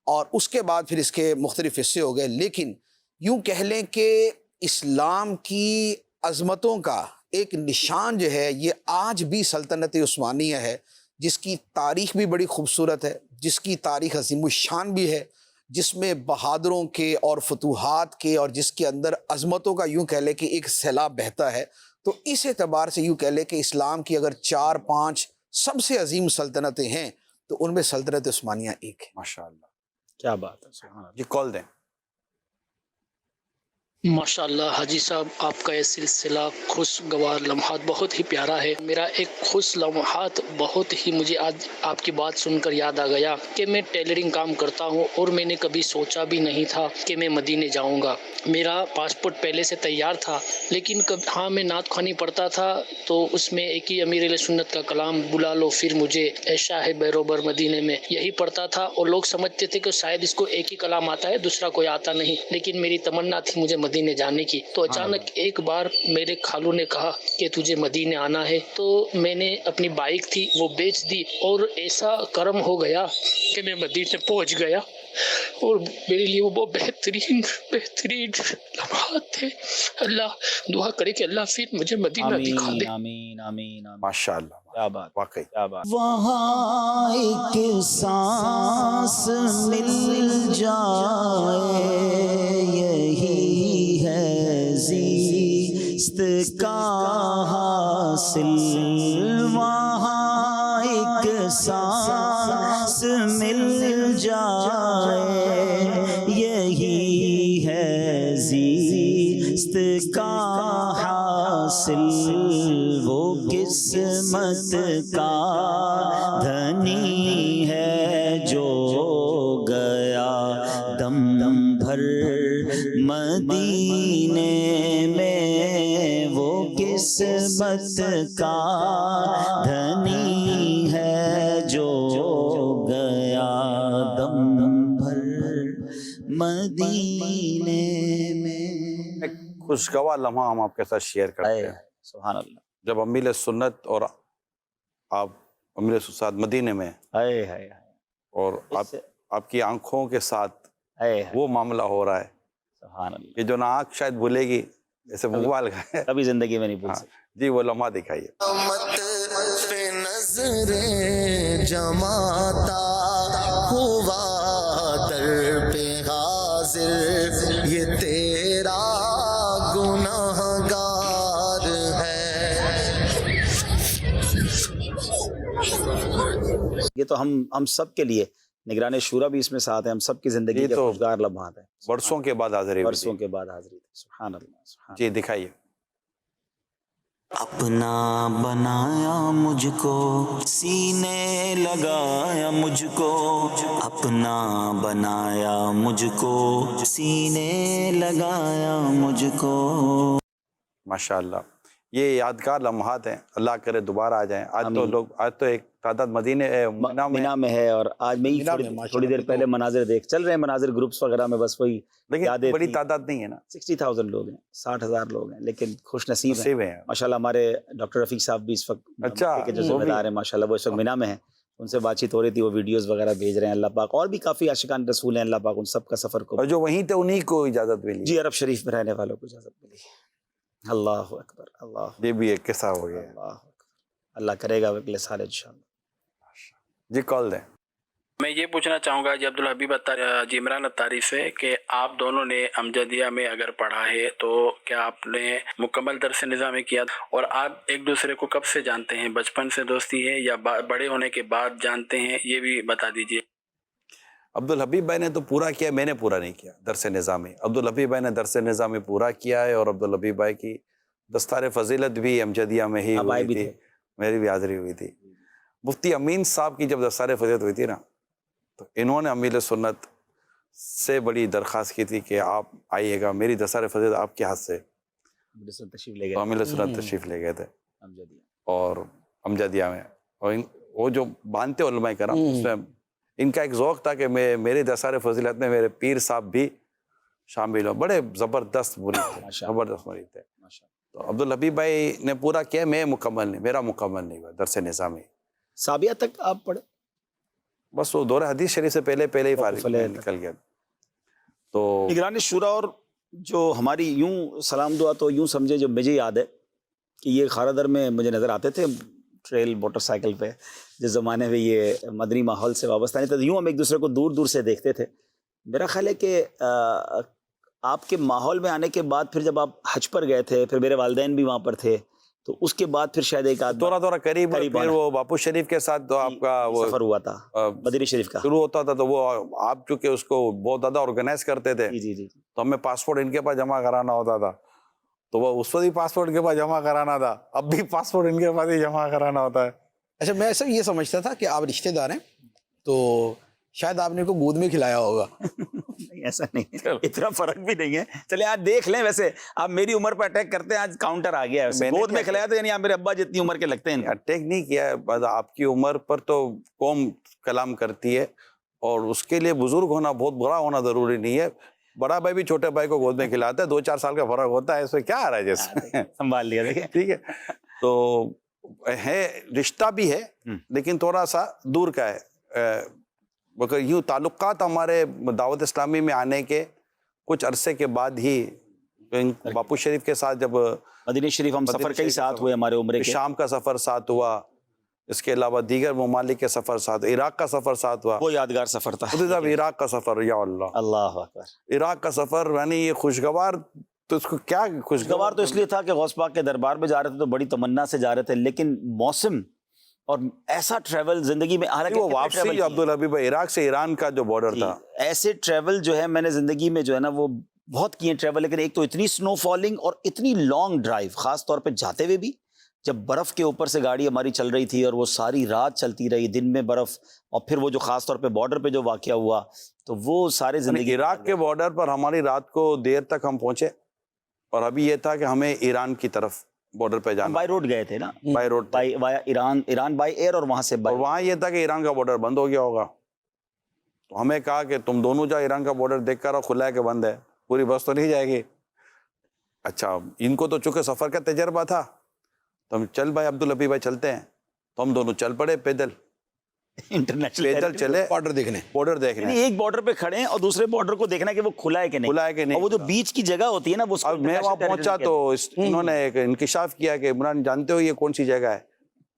[SPEAKER 4] اور اس کے بعد پھر اس کے مختلف حصے ہو گئے. لیکن یوں کہہ لیں کہ اسلام کی عظمتوں کا ایک نشان جو ہے یہ آج بھی سلطنت عثمانیہ ہے, جس کی تاریخ بھی بڑی خوبصورت ہے, جس کی تاریخ عظیم الشان بھی ہے, جس میں بہادروں کے اور فتوحات کے اور جس کے اندر عظمتوں کا یوں کہہ لیں کہ ایک سیلاب بہتا ہے. تو اس اعتبار سے یوں کہہ لیں کہ اسلام کی اگر 4-5 سب سے عظیم سلطنتیں ہیں تو ان میں سلطنت عثمانیہ ایک ہے.
[SPEAKER 2] ماشاءاللہ,
[SPEAKER 3] کیا بات ہے, سبحان اللہ.
[SPEAKER 2] جی کال دیں.
[SPEAKER 7] ماشاءاللہ حاجی صاحب, آپ کا یہ سلسلہ خوشگوار لمحات بہت ہی پیارا ہے. میرا ایک خوش لمحات بہت ہی مجھے آج آپ کی بات سن کر یاد آ گیا کہ میں ٹیلرنگ کام کرتا ہوں, اور میں نے کبھی سوچا بھی نہیں تھا کہ میں مدینے جاؤں گا. میرا پاسپورٹ پہلے سے تیار تھا, لیکن میں نعت خوانی پڑھتا تھا تو اس میں ایک ہی امیر علیہ سنت کا کلام بلا لو پھر مجھے اے شاہ بیروبر مدینے میں, یہی پڑھتا تھا. اور لوگ سمجھتے تھے کہ شاید اس کو ایک ہی کلام آتا ہے, دوسرا کوئی آتا نہیں, لیکن میری تمنا تھی مجھے مدینے جانے کی. تو اچانک ایک بار میرے خالو نے کہا کہ تجھے مدینے آنا ہے, تو میں نے اپنی بائک تھی وہ بیچ دی, اور ایسا کرم ہو گیا کہ میں مدینے پہنچ گیا. اور میرے لیے وہ بہت بہترین لمحات تھے. اللہ دعا کرے کہ اللہ پھر مجھے مدینہ دکھا دے.
[SPEAKER 3] آمین آمین آمین.
[SPEAKER 2] ماشاءاللہ,
[SPEAKER 3] کیا بات,
[SPEAKER 2] واقعی
[SPEAKER 3] کیا بات.
[SPEAKER 1] وہاں ایک سانس مل جائے یہی ہے زیست کا حاصل. وہاں ایک سانس مل جائے است کا حاصل وہ قسمت کا دھنی ہے جو گیا دم دم بھر مدینے میں، وہ قسمت کا دھنی ہے جو گیا دم دم بھر مدینے میں۔
[SPEAKER 2] ایک خوشگوار لمحہ ہم آپ کے ساتھ شیئر کرتے ہیں۔
[SPEAKER 3] سبحان اللہ،
[SPEAKER 2] جب امیل سنت اور آپ امیل ساتھ مدینے میں اور آپ کی آنکھوں کے ساتھ وہ معاملہ ہو رہا ہے
[SPEAKER 3] سبحان اللہ،
[SPEAKER 2] کہ جو نہ آنکھ شاید بھولے گی، جیسے موبائل کا ہے۔
[SPEAKER 3] کبھی زندگی میں نہیں بھول سکتے۔
[SPEAKER 2] جی وہ لمحہ دکھائیے۔
[SPEAKER 1] پہ نظریں جماتا ہوا در پہ حاضر، یہ تیرا گناہگار ہے۔
[SPEAKER 3] یہ تو ہم سب کے لیے، نگران شورا بھی اس میں ساتھ ہے، ہم سب کی زندگی
[SPEAKER 2] یہ
[SPEAKER 3] کے
[SPEAKER 2] تو
[SPEAKER 3] خوشگوار لمحات ہیں،
[SPEAKER 2] برسوں کے بعد حاضری ہوئی
[SPEAKER 3] برسوں
[SPEAKER 2] تھی۔
[SPEAKER 3] کے بعد حاضری تھی۔ سبحان اللہ، سبحان
[SPEAKER 2] جی دکھائیے۔
[SPEAKER 1] اپنا بنایا مجھ کو، سینے لگایا مجھ کو، اپنا بنایا مجھ کو، سینے لگایا مجھ کو۔
[SPEAKER 2] ماشاءاللہ، یہ یادگار لمحات ہیں، اللہ کرے دوبارہ آ جائیں۔ آج تو ایک تعداد مدینے
[SPEAKER 3] مینا میں ہے، اور آج میں ہی تھوڑی دیر پہلے مناظر چل رہے ہیں، مناظر گروپس وغیرہ میں، بس وہی
[SPEAKER 2] لیکن بڑی تعداد نہیں ہے نا،
[SPEAKER 3] 60,000 لوگ ہیں، 60,000 لوگ ہیں، لیکن خوش نصیب ہیں ماشاءاللہ۔ ہمارے ڈاکٹر رفیق صاحب بھی اس وقت کے جو ذمہ دار ہیں ماشاءاللہ، وہ اس وقت مینا میں ہیں، ان سے بات چیت ہو رہی تھی، وہ ویڈیوز وغیرہ بھیج رہے ہیں اللہ پاک، اور بھی کافی عاشقان رسول ہیں اللہ پاک ان سب کا سفر کو،
[SPEAKER 2] اور جو وہیں تھے انہیں کو اجازت ملی۔
[SPEAKER 3] جی عرب شریف میں رہنے والوں کو اجازت ملی۔ اللہ اکبر، اللہ،
[SPEAKER 2] یہ بھی ایک قصہ ہو گیا۔
[SPEAKER 3] اللہ اکبر، اللہ کرے گا اگلے سال انشاءاللہ۔
[SPEAKER 2] جی کال دیں۔
[SPEAKER 7] میں یہ پوچھنا چاہوں گا جی عبدالحبیب جی عمران اتاری سے کہ آپ دونوں نے امجدیہ میں اگر پڑھا ہے تو کیا آپ نے مکمل درس نظامی کیا، اور آپ ایک دوسرے کو کب سے جانتے ہیں؟ بچپن سے دوستی ہے یا بڑے ہونے کے بعد جانتے ہیں؟ یہ بھی بتا دیجئے۔
[SPEAKER 2] عبدالحبیب بھائی نے تو پورا کیا، میں نے پورا نہیں کیا درس نظامی۔ عبدالحبیب بھائی نے درس نظامی پورا کیا ہے، اور عبدالحبیب بھائی کی دستار فضیلت بھی امجدیہ میں ہی ہوئی تھی، میری بھی حاضری ہوئی تھی۔ مفتی امین صاحب کی جب دستار فضیلت ہوئی تھی نا، تو انہوں نے امیل سنت سے بڑی درخواست کی تھی کہ آپ آئیے گا، میری دستار فضیلت آپ کے ہاتھ سے،
[SPEAKER 3] تشریف لے
[SPEAKER 2] تو
[SPEAKER 3] گئے
[SPEAKER 2] امیل سنت تشریف لے گئے تھے
[SPEAKER 3] امجدیہ،
[SPEAKER 2] اور امجدیہ میں، اور وہ جو باندھتے علماء کرام، اس میں ان کا ایک ذوق تھا کہ میری دستار فضیلت میں میرے پیر صاحب بھی شامل ہوں، بڑے زبردست مرید تھے، زبردست مرید تھے۔ تو عبدالحبیب بھائی نے پورا کیا، میں مکمل نہیں، میرا مکمل نہیں ہوا درس نظامی۔
[SPEAKER 3] سابیہ تک آپ پڑھے؟
[SPEAKER 2] بس وہ دور حدیث شریف سے پہلے ہی فارغ نکل گیا۔ تو
[SPEAKER 3] نگران شورا، اور جو ہماری یوں سلام دعا تو یوں سمجھے، جو مجھے یاد ہے کہ یہ خارادر میں مجھے نظر آتے تھے ٹریل موٹر سائیکل پہ، جس زمانے میں یہ مدنی ماحول سے وابستہ نہیں تھا، یوں ہم ایک دوسرے کو دور دور سے دیکھتے تھے۔ میرا خیال ہے کہ آپ کے ماحول میں آنے کے بعد پھر جب آپ حج پر گئے تھے، پھر میرے والدین بھی وہاں پر تھے، تو اس کے بعد پھر شاید ایک آدھ
[SPEAKER 2] تھوڑا قریب پھر وہ باپو شریف کے ساتھ تو آپ کا وہ
[SPEAKER 3] سفر ہوا تھا مدنی شریف کا
[SPEAKER 2] شروع ہوتا تھا، تو وہ آپ چونکہ اس کو بہت زیادہ آرگنائز کرتے تھے،
[SPEAKER 3] جی
[SPEAKER 2] تو ہمیں پاسپورٹ ان کے پاس جمع کرانا ہوتا تھا، تو وہ اس وقت بھی پاسپورٹ کے پاس جمع کرانا تھا، اب بھی پاسپورٹ ان کے پاس ہی جمع کرانا ہوتا ہے۔
[SPEAKER 4] اچھا، میں سب یہ سمجھتا تھا کہ آپ رشتہ دار ہیں تو شاید آپ نے کو گود میں کھلایا ہوگا۔
[SPEAKER 3] نہیں، ایسا نہیں، اتنا فرق بھی نہیں ہے۔ چلے آج دیکھ لیں، ویسے آپ میری عمر پر اٹیک کرتے ہیں، آج کاؤنٹر آ گیا ہے، گود میں کھلایا تو یعنی آپ میرے ابا جتنی عمر کے لگتے ہیں۔
[SPEAKER 2] اٹیک نہیں کیا ہے، آپ کی عمر پر تو قوم کلام کرتی ہے، اور اس کے لیے بزرگ ہونا، بہت بڑا ہونا ضروری نہیں ہے۔ بڑا بھائی بھی چھوٹے بھائی کو گود میں کھلاتا ہے، 2-4 سال کا فرق ہوتا ہے، اس میں کیا آ رہا ہے جیسے
[SPEAKER 3] سنبھال لیا، دیکھیں
[SPEAKER 2] ٹھیک ہے۔ تو ہے، رشتہ بھی ہے لیکن تھوڑا سا دور کا ہے، مگر یوں تعلقات ہمارے دعوت اسلامی میں آنے کے کچھ عرصے کے بعد ہی، باپو شریف کے ساتھ جب
[SPEAKER 3] مدینہ شریف ہم سفر کئی ساتھ ہوئے، ہمارے عمرے کے،
[SPEAKER 2] شام کا سفر ساتھ ہوا، اس کے علاوہ دیگر ممالک کے سفر ساتھ، عراق کا سفر ساتھ ہوا،
[SPEAKER 3] وہ یادگار سفر تھا
[SPEAKER 2] عراق کا سفر، یا اللہ
[SPEAKER 3] اللہ اکبر،
[SPEAKER 2] عراق کا سفر، یعنی یہ خوشگوار، تو اس کو کیا
[SPEAKER 3] خوشگوار تو اس لیے تھا کہ غوث پاک کے دربار میں جا رہے تھے تو بڑی تمنا سے جا رہے تھے، لیکن موسم اور ایسا ٹریول زندگی میں، حالانکہ
[SPEAKER 2] وہ واپسی عبدالحبیب عراق سے ایران کا جو بارڈر تھا،
[SPEAKER 3] ایسے ٹریول جو ہے میں نے زندگی میں جو ہے نا وہ بہت کیے ٹریول، لیکن ایک تو اتنی سنو فالنگ اور اتنی لانگ ڈرائیو، خاص طور پہ جاتے ہوئے بھی جب برف کے اوپر سے گاڑی ہماری چل رہی تھی اور وہ ساری رات چلتی رہی، دن میں برف، اور پھر وہ جو خاص طور پہ بارڈر پہ جو واقعہ ہوا تو وہ سارے زندگی
[SPEAKER 2] عراق کے بارڈر پر ہماری رات کو دیر تک ہم پہنچے، اور ابھی یہ تھا کہ ہمیں ایران کی طرف بارڈر پہ جانا،
[SPEAKER 3] بائی روڈ گئے تھے نا،
[SPEAKER 2] by road,
[SPEAKER 3] by via Iran by air, اور وہاں سے
[SPEAKER 2] اور وہاں یہ تھا کہ ایران کا بارڈر بند ہو گیا ہوگا، تو ہمیں کہا کہ تم دونوں جا ایران کا بارڈر دیکھ کر، کھلا ہے کہ بند ہے، پوری بس تو نہیں جائے گی۔ اچھا، ان کو تو چونکہ سفر کا تجربہ تھا تو ہم چل بھائی عبدالحبیب بھائی چلتے ہیں، تو ہم دونوں چل پڑے پیدل،
[SPEAKER 3] انٹرنیشنل
[SPEAKER 2] پیدل چلے
[SPEAKER 4] بارڈر دیکھنے،
[SPEAKER 2] بارڈر دیکھنے۔
[SPEAKER 3] ایک بارڈر پہ کھڑے ہیں اور دوسرے بارڈر کو دیکھنا کہ وہ کھلا ہے کہ نہیں،
[SPEAKER 2] کھلا ہے کہ نہیں،
[SPEAKER 3] اور وہ جو بیچ کی جگہ ہوتی ہے نا وہ
[SPEAKER 2] اب میں وہاں پہنچا تو انہوں نے ایک انکشاف کیا کہ عمران جانتے ہو یہ کون سی جگہ ہے؟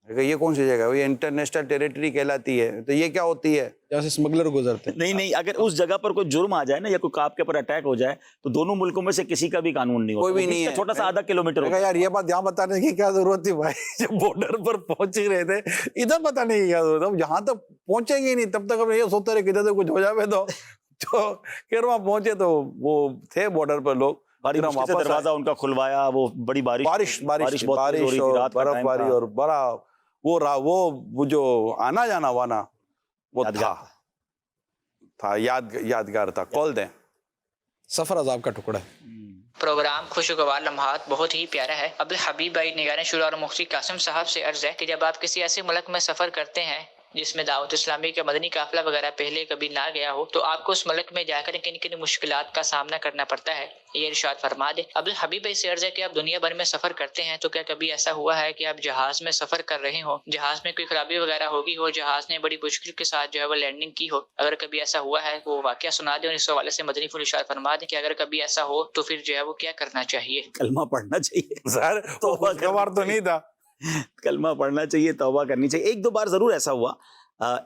[SPEAKER 2] کہ یہ کون سی جگہ ہے؟ یہ انٹرنیشنل ٹیریٹری کہلاتی ہے۔ تو یہ کیا ہوتی ہے؟
[SPEAKER 4] جہاں سے اسمگلر گزرتے ہیں۔
[SPEAKER 3] نہیں، اگر اس جگہ پر کوئی جرم آ جائے نا یا کوئی آپ کے اوپر اٹیک ہو جائے تو دونوں ملکوں میں سے کسی کا بھی قانون نہیں ہوتا،
[SPEAKER 2] کوئی بھی نہیں ہے،
[SPEAKER 3] چھوٹا سا آدھا کلومیٹر
[SPEAKER 2] میں کہا یار یہ بات یہاں بتانے کی کیا ضرورت تھی بھائی، جب بارڈر پر پہنچ ہی رہے تھے ادھر بتانے کی کیا ضرورت ہے؟ یہاں تک پہنچیں گے نہیں تب تک ہم یہ سوچتے رہے کہ ادھر سے کچھ ہو جائے تو پھر وہاں پہنچے تو وہ تھے بارڈر پر لوگ،
[SPEAKER 3] بڑی مشکل سے دروازہ ان کا کھلوایا، وہ بڑی بارش
[SPEAKER 2] بارش
[SPEAKER 3] اور
[SPEAKER 2] برف باری اور بڑا وہ جو آنا جانا وانا وہ تھا یادگار تھا۔ کال دیں،
[SPEAKER 4] سفر عذاب کا ٹکڑا ہے۔
[SPEAKER 8] پروگرام خوشگوار لمحات بہت ہی پیارا ہے۔ عبدالحبیب بھائی نگران شورا اور مفتی قاسم صاحب سے عرض ہے کہ جب آپ کسی ایسے ملک میں سفر کرتے ہیں جس میں دعوت اسلامی کا مدنی قافلہ وغیرہ پہلے کبھی نہ گیا ہو تو آپ کو اس ملک میں جا کر کن کن مشکلات کا سامنا کرنا پڑتا ہے، یہ ارشاد فرما دے۔ عبدالحبیب بھائی سے عرض ہے کہ آپ دنیا بھر میں سفر کرتے ہیں تو کیا کبھی ایسا ہوا ہے کہ آپ جہاز میں سفر کر رہے ہوں، جہاز میں کوئی خرابی وغیرہ ہوگی ہو، جہاز نے بڑی مشکل کے ساتھ جو ہے وہ لینڈنگ کی ہو؟ اگر کبھی ایسا ہوا ہے وہ واقعہ سنا دیں اور اس حوالے سے مدنی پھول ارشاد فرما دیں کہ اگر کبھی ایسا ہو تو پھر جو ہے وہ کیا کرنا چاہیے؟
[SPEAKER 3] کلمہ پڑھنا چاہیے،
[SPEAKER 2] ظاہر خوشگوار تو نہیں تھا،
[SPEAKER 3] کلمہ پڑھنا چاہیے، توبہ کرنی چاہیے۔ ایک دو بار ضرور ایسا ہوا،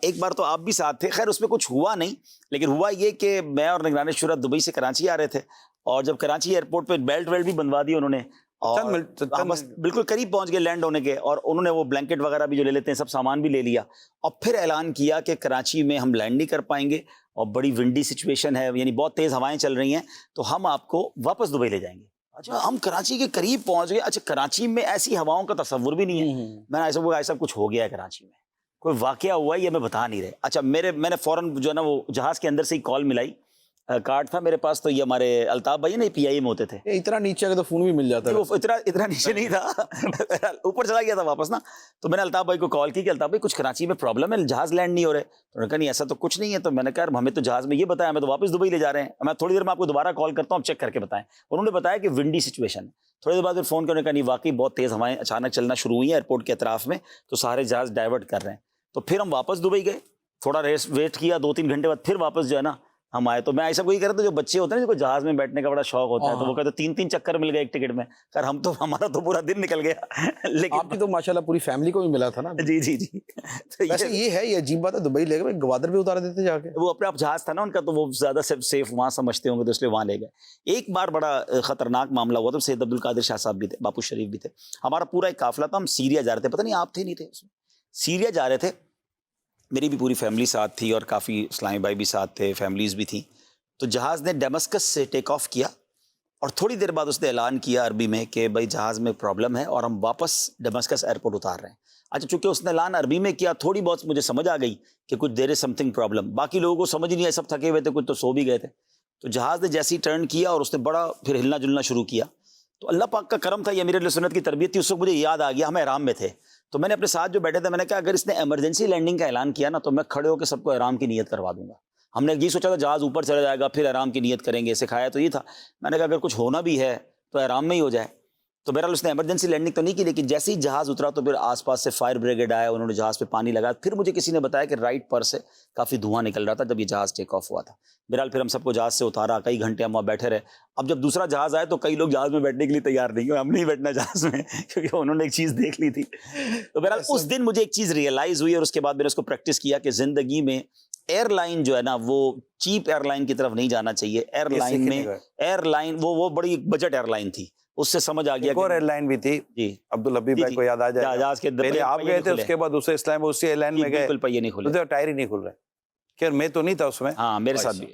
[SPEAKER 3] ایک بار تو آپ بھی ساتھ تھے، خیر اس میں کچھ ہوا نہیں، لیکن ہوا یہ کہ میں اور نگران شورا دبئی سے کراچی آ رہے تھے، اور جب کراچی ایئرپورٹ پہ بیلٹ بھی بنوا دی انہوں نے، اور بس بالکل قریب پہنچ گئے لینڈ ہونے کے، اور انہوں نے وہ بلینکٹ وغیرہ بھی جو لے لیتے ہیں سب سامان بھی لے لیا، اور پھر اعلان کیا کہ کراچی میں ہم لینڈ نہیں کر پائیں گے اور بڑی ونڈی سچویشن ہے، یعنی بہت تیز ہوائیں چل رہی ہیں، تو ہم آپ کو واپس دبئی لے جائیں گے۔ اچھا، ہم کراچی کے قریب پہنچ گئے، اچھا کراچی میں ایسی ہواؤں کا تصور بھی نہیں ہے، میں نے ایسا کچھ ہو گیا ہے کراچی میں، کوئی واقعہ ہوا ہے یہ میں بتا نہیں رہے۔ اچھا میں نے فوراً جو ہے نا وہ جہاز کے اندر سے ہی کال ملائی، کارڈ تھا میرے پاس، تو یہ ہمارے الطاف بھائی نا پی آئی میں ہوتے تھے،
[SPEAKER 4] اتنا نیچے آگے تو فون بھی مل جاتا ہے،
[SPEAKER 3] وہ اتنا نیچے نہیں تھا، اوپر چلا گیا تھا واپس نا، تو میں نے الطاف بھائی کو کال کی کہ الطاف بھائی کچھ کراچی میں پرابلم ہے، جہاز لینڈ نہیں ہو رہے، تو انہوں نے کہا نہیں ایسا تو کچھ نہیں ہے، تو میں نے کہا ہمیں تو جہاز میں یہ بتایا، ہمیں تو واپس دبئی لے جا رہے ہیں، میں تھوڑی دیر میں آپ کو دوبارہ کال کرتا ہوں، آپ چیک کر کے بتائیں۔ انہوں نے بتایا کہ ونڈی سچویشن ہے، تھوڑی دیر بعد پھر فون کرنے کا نہیں، واقعی بہت تیز ہوائیں اچانک چلنا شروع ہوئی ہیں ایئرپورٹ کے اطراف میں، تو سارے جہاز ڈائیورٹ کر رہے ہیں، تو پھر ہم واپس دبئی گئے، تھوڑا ویٹ کیا، 2-3 گھنٹے بعد پھر واپس جو ہے نا ہم آئے۔ تو میں ایسا کوئی کہہ رہا تھا جو بچے ہوتے ہیں نا، جہاز میں بیٹھنے کا بڑا شوق ہوتا ہے، تو وہ کہتے 3 چکر مل گئے ایک ٹکٹ میں، خیر ہمارا تو پورا دن نکل گیا، لیکن
[SPEAKER 4] آپ کی تو ماشاءاللہ پوری فیملی کو بھی ملا تھا نا۔
[SPEAKER 3] جی تو
[SPEAKER 4] ویسے یہ ہے، یہ عجیب بات ہے، دبئی لے گئے، گوادر بھی اتار دیتے جا کے،
[SPEAKER 3] وہ اپنے آپ جہاز تھا نا ان کا، تو وہ زیادہ سیف وہاں سمجھتے ہوں گے، تو اس لیے وہاں لے گئے۔ ایک بار بڑا خطرناک معاملہ ہوا تھا، سید عبدالقادر شاہ صاحب بھی تھے، باپو شریف بھی تھے، ہمارا پورا ایک قافلہ تھا، ہم سیریا جا رہے تھے، پتہ نہیں آپ تھے نہیں تھے اس میں، سیریا جا رہے تھے، میری بھی پوری فیملی ساتھ تھی اور کافی اسلامی بھائی بھی ساتھ تھے، فیملیز بھی تھیں۔ تو جہاز نے ڈیمسکس سے ٹیک آف کیا، اور تھوڑی دیر بعد اس نے اعلان کیا عربی میں کہ بھائی جہاز میں پرابلم ہے اور ہم واپس ڈیمسکس ایئرپورٹ اتار رہے ہیں۔ اچھا، چونکہ اس نے اعلان عربی میں کیا، تھوڑی بہت مجھے سمجھ آ گئی کہ کچھ دیر از سم تھنگ پرابلم، باقی لوگوں کو سمجھ نہیں آئی، سب تھکے ہوئے تھے، کچھ تو سو بھی گئے تھے۔ تو جہاز نے جیسے ہی ٹرن کیا اور اس نے بڑا پھر ہلنا جلنا شروع کیا، تو اللہ پاک کا کرم تھا، یہ امیر علیہ سنت کی تربیت تھی، اس وقت مجھے یاد آ گیا، ہم احرام میں تھے، تو میں نے اپنے ساتھ جو بیٹھے تھے میں نے کہا اگر اس نے ایمرجنسی لینڈنگ کا اعلان کیا نا تو میں کھڑے ہو کے سب کو احرام کی نیت کروا دوں گا۔ ہم نے یہ سوچا تھا جہاز اوپر چلا جائے گا پھر احرام کی نیت کریں گے، سکھایا تو یہ تھا، میں نے کہا اگر کچھ ہونا بھی ہے تو احرام میں ہی ہو جائے۔ تو بہرحال اس نے ایمرجنسی لینڈنگ تو نہیں کی، لیکن جیسے ہی جہاز اترا تو پھر آس پاس سے فائر بریگیڈ آیا، انہوں نے جہاز پہ پانی لگایا، پھر مجھے کسی نے بتایا کہ رائٹ پر سے کافی دھواں نکل رہا تھا جب یہ جہاز ٹیک آف ہوا تھا۔ بہرحال پھر ہم سب کو جہاز سے اتارا، کئی گھنٹے ہم وہاں بیٹھے رہے۔ اب جب دوسرا جہاز آئے تو کئی لوگ جہاز میں بیٹھنے کے لیے تیار نہیں ہوئے، ہم نہیں بیٹھنا جہاز میں، کیونکہ انہوں نے ایک چیز دیکھ لی تھی۔ تو بہرحال اس دن مجھے ایک چیز ریئلائز ہوئی، اور اس کے بعد میں نے اس کو پریکٹس کیا کہ زندگی میں ایئر لائن جو ہے نا وہ چیپ ایئر لائن کی طرف نہیں جانا چاہیے۔ ایئر لائن میں ایئر لائن وہ بڑی بجٹ ایئر لائن تھی، اس سے سمجھ آ گیا۔
[SPEAKER 2] ایک اور ایئر لائن بھی تھی،
[SPEAKER 3] جی
[SPEAKER 2] عبدالحبیب بھائی کو یاد آ جائے،
[SPEAKER 3] جہاز کے
[SPEAKER 2] پہلے آپ گئے تھے، اس کے بعد دوسرے اسلام اسی ایئر لائن میں گئے،
[SPEAKER 3] بالکل پہیے نہیں کھلے،
[SPEAKER 2] ٹائر ہی نہیں کھل رہے، خیر میں تو نہیں تھا اس میں،
[SPEAKER 3] ہاں میرے ساتھ بھی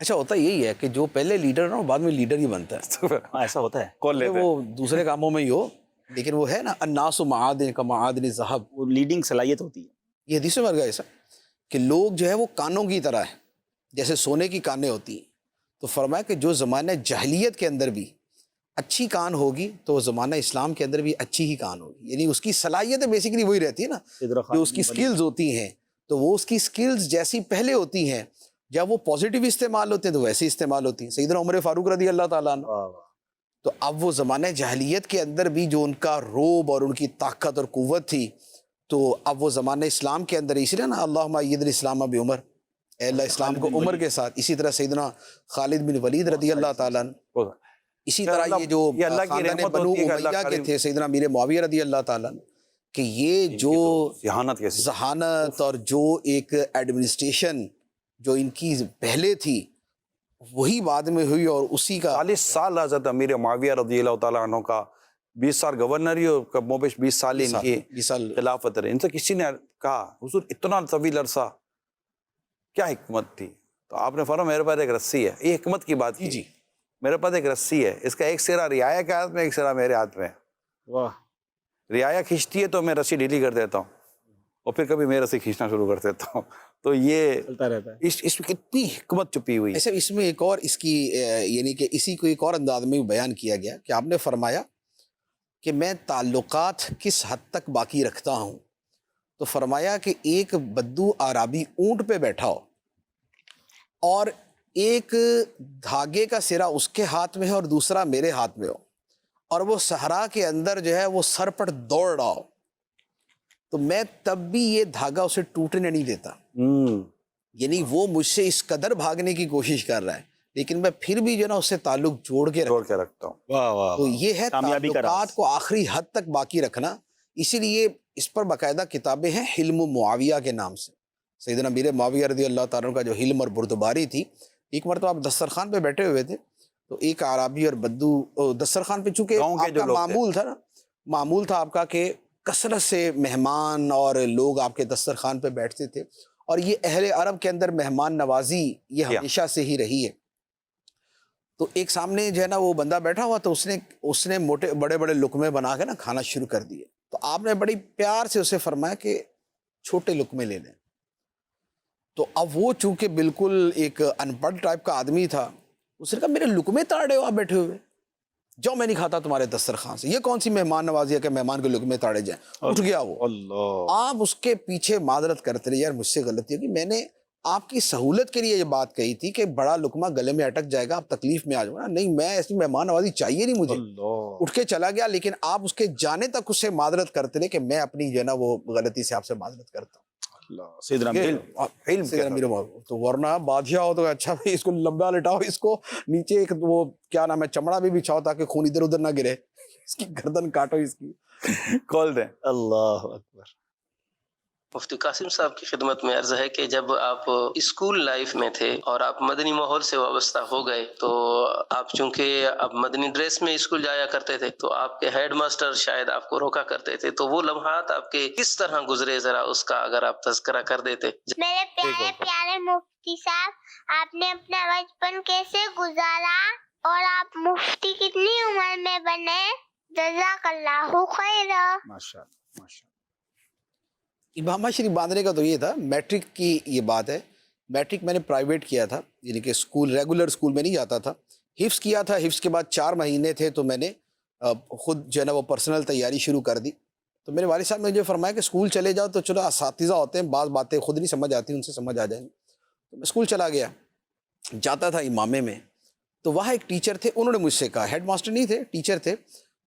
[SPEAKER 4] اچھا ہوتا یہی ہے کہ جو پہلے لیڈر نا وہ بعد میں لیڈر ہی بنتا ہے.
[SPEAKER 3] ہاں ایسا ہوتا ہے.
[SPEAKER 2] کون لیتے
[SPEAKER 4] وہ دوسرے کاموں میں ہی ہو لیکن وہ ہے نا الناس معادن کا معادن ذهب.
[SPEAKER 3] وہ لیڈنگ صلاحیت ہوتی ہے.
[SPEAKER 4] یہ حدیث میں مر گیا ایسا کہ لوگ جو ہے وہ کانوں کی طرح ہیں جیسے سونے کی کانیں ہوتی ہیں. تو فرمایا کہ جو زمانہ جاہلیت کے اندر بھی اچھی کان ہوگی تو زمانہ اسلام کے اندر بھی اچھی ہی کان ہوگی. یعنی اس کی صلاحیتیں بیسیکلی وہی رہتی ہے نا جو اس کی سکلز ہوتی ہیں تو وہ اس کی سکلز جیسی پہلے ہوتی ہیں جب وہ پازیٹیو استعمال ہوتے ہیں تو ویسے استعمال ہوتی ہیں. سیدنا عمر فاروق رضی اللہ تعالیٰ عنہ تو اب وہ زمانہ جاہلیت کے اندر بھی جو ان کا روب اور ان کی طاقت اور قوت تھی تو اب وہ زمانہ اسلام کے اندر اس لیے نا اللہم ایّد الاسلام بعمر، اے اللہ اسلام کو عمر کے ساتھ. اسی طرح سیدنا خالد بن ولید رضی اللہ تعالیٰ عنہ، اسی طرح یہ جو خاندان بنو امیہ کے تھے سیدنا امیر معاویہ رضی اللہ تعالیٰ عنہ کہ یہ جو ذہانت اور جو ایک ایڈمنسٹریشن جو ان کی پہلے تھی وہی بعد میں ہوئی اور اسی کا
[SPEAKER 2] 40 سال حضرت امیر معاویہ رضی اللہ تعالیٰ عنہ کا 20 سال گورنری اور موبش 20 سال ان کی خلافت رہی. ان سے کسی نے کہا حضور اتنا طویل عرصہ کیا حکمت تھی؟ تو آپ نے فرمایا میرے پاس ایک رسی ہے. یہ حکمت کی بات کی
[SPEAKER 4] جی
[SPEAKER 2] میرے پاس ایک رسی ہے، اس کا ایک سرا رعایا کے ہاتھ میں ایک سرا میرے ہاتھ میں.
[SPEAKER 3] واہ.
[SPEAKER 2] رعایا کھینچتی ہے تو میں رسی ڈھیلی کر دیتا ہوں اور پھر کبھی میں رسی کھینچنا شروع کر دیتا ہوں. تو یہ
[SPEAKER 3] چلتا رہتا ہے.
[SPEAKER 2] اس میں کتنی حکمت چھپی ہوئی ہے.
[SPEAKER 4] ایسے اس میں ایک اور اس کی یعنی کہ اسی کو ایک اور انداز میں بھی بیان کیا گیا کہ آپ نے فرمایا کہ میں تعلقات کس حد تک باقی رکھتا ہوں. تو فرمایا کہ ایک بدو عربی اونٹ پہ بیٹھا ہو اور ایک دھاگے کا سرا اس کے ہاتھ میں ہے اور دوسرا میرے ہاتھ میں ہو اور وہ صحرا کے اندر جو ہے وہ سر پر دوڑ رہا ہو تو میں تب بھی یہ دھاگا اسے ٹوٹنے نہیں دیتا. یعنی وہ مجھ سے اس قدر بھاگنے کی کوشش کر رہا ہے لیکن میں پھر بھی جو نا اس سے تعلق جوڑ کے
[SPEAKER 2] رکھتا ہوں.
[SPEAKER 3] واہ واہ.
[SPEAKER 4] تو یہ ہے
[SPEAKER 3] کامیابی کا راز.
[SPEAKER 4] تعلقات کو آخری حد تک باقی رکھنا. اسی لیے اس پر باقاعدہ کتابیں ہیں حلم معاویہ کے نام سے. سیدنا امیر معاویہ رضی اللہ تعالیٰ عنہ کا جو حلم اور بردباری تھی. ایک مرتبہ آپ دسترخوان پہ بیٹھے ہوئے تھے تو ایک عربی اور بدو دسترخوان پہ چونکہ آپ کا معمول تھا نا معمول تھا آپ کا کہ کثرت سے مہمان اور لوگ آپ کے دسترخوان پہ بیٹھتے تھے اور یہ اہل عرب کے اندر مہمان نوازی یہ ہمیشہ سے ہی رہی ہے. تو ایک سامنے جو ہے نا وہ بندہ بیٹھا ہوا تو اس نے موٹے بڑے بڑے لقمے بنا کے نا کھانا شروع کر دیے. تو آپ نے بڑی پیار سے اسے فرمایا کہ چھوٹے لقمے لے لیں. تو اب وہ چونکہ بالکل ایک ان پڑھ ٹائپ کا آدمی تھا اس نے کہا میرے لقمے تاڑے ہو آپ بیٹھے ہوئے، جو میں نہیں کھاتا تمہارے دسترخوان سے، یہ کون سی مہمان نوازی ہے کہ مہمان کے لقمے تاڑے جائیں. اٹھ گیا وہ.
[SPEAKER 3] اللہ.
[SPEAKER 4] آپ اس کے پیچھے معذرت کرتے رہے یار مجھ سے غلطی ہوگی، میں نے آپ کی سہولت کے لیے یہ بات کہی تھی کہ بڑا لقمہ گلے میں اٹک جائے گا آپ تکلیف میں آ جاؤ گا. نہیں میں ایسی مہمان نوازی چاہیے نہیں مجھے. اٹھ کے چلا گیا لیکن آپ اس کے جانے تک اس سے معذرت کرتے رہے کہ میں اپنی جو ہے نا وہ غلطی سے آپ سے معذرت کرتا ہوں. تو ورنہ بادشاہ ہو تو اچھا اس کو لمبا لٹاؤ، اس کو نیچے ایک وہ کیا نام ہے چمڑا بھی بچھاؤ تاکہ خون ادھر ادھر نہ گرے، اس کی گردن کاٹو اس کی.
[SPEAKER 2] کھول دیں.
[SPEAKER 3] اللہ اکبر.
[SPEAKER 9] مفتی قاسم صاحب کی خدمت میں عرض ہے کہ جب آپ اسکول لائف میں تھے اور آپ مدنی ماحول سے وابستہ ہو گئے تو آپ چونکہ اب مدنی ڈریس میں اسکول جایا کرتے تھے تو آپ کے ہیڈ ماسٹر شاید آپ کو روکا کرتے تھے، تو وہ لمحات آپ کے کس طرح گزرے ذرا اس کا اگر آپ تذکرہ کر دیتے.
[SPEAKER 5] میرے پیارے پیارے مفتی صاحب، آپ نے اپنا بچپن کیسے گزارا اور آپ مفتی کتنی عمر میں بنے؟ جزاک اللہ خیر.
[SPEAKER 3] ماشاءاللہ ماشاءاللہ.
[SPEAKER 4] امامہ شریف باندھنے کا تو یہ تھا، میٹرک کی یہ بات ہے. میٹرک میں نے پرائیویٹ کیا تھا، یعنی کہ اسکول ریگولر اسکول میں نہیں جاتا تھا. حفظ کیا تھا، حفظ کے بعد 4 مہینے تھے تو میں نے خود جو ہے نا وہ پرسنل تیاری شروع کر دی. تو میرے والد صاحب نے مجھے فرمایا کہ اسکول چلے جاؤ تو چلو اساتذہ ہوتے ہیں بعض باتیں خود نہیں سمجھ آتی ان سے سمجھ آ جائیں گی. تو میں اسکول چلا گیا، جاتا تھا امامے میں. تو وہاں ایک ٹیچر تھے، انہوں نے مجھ سے کہا، ہیڈ ماسٹر نہیں تھے ٹیچر تھے،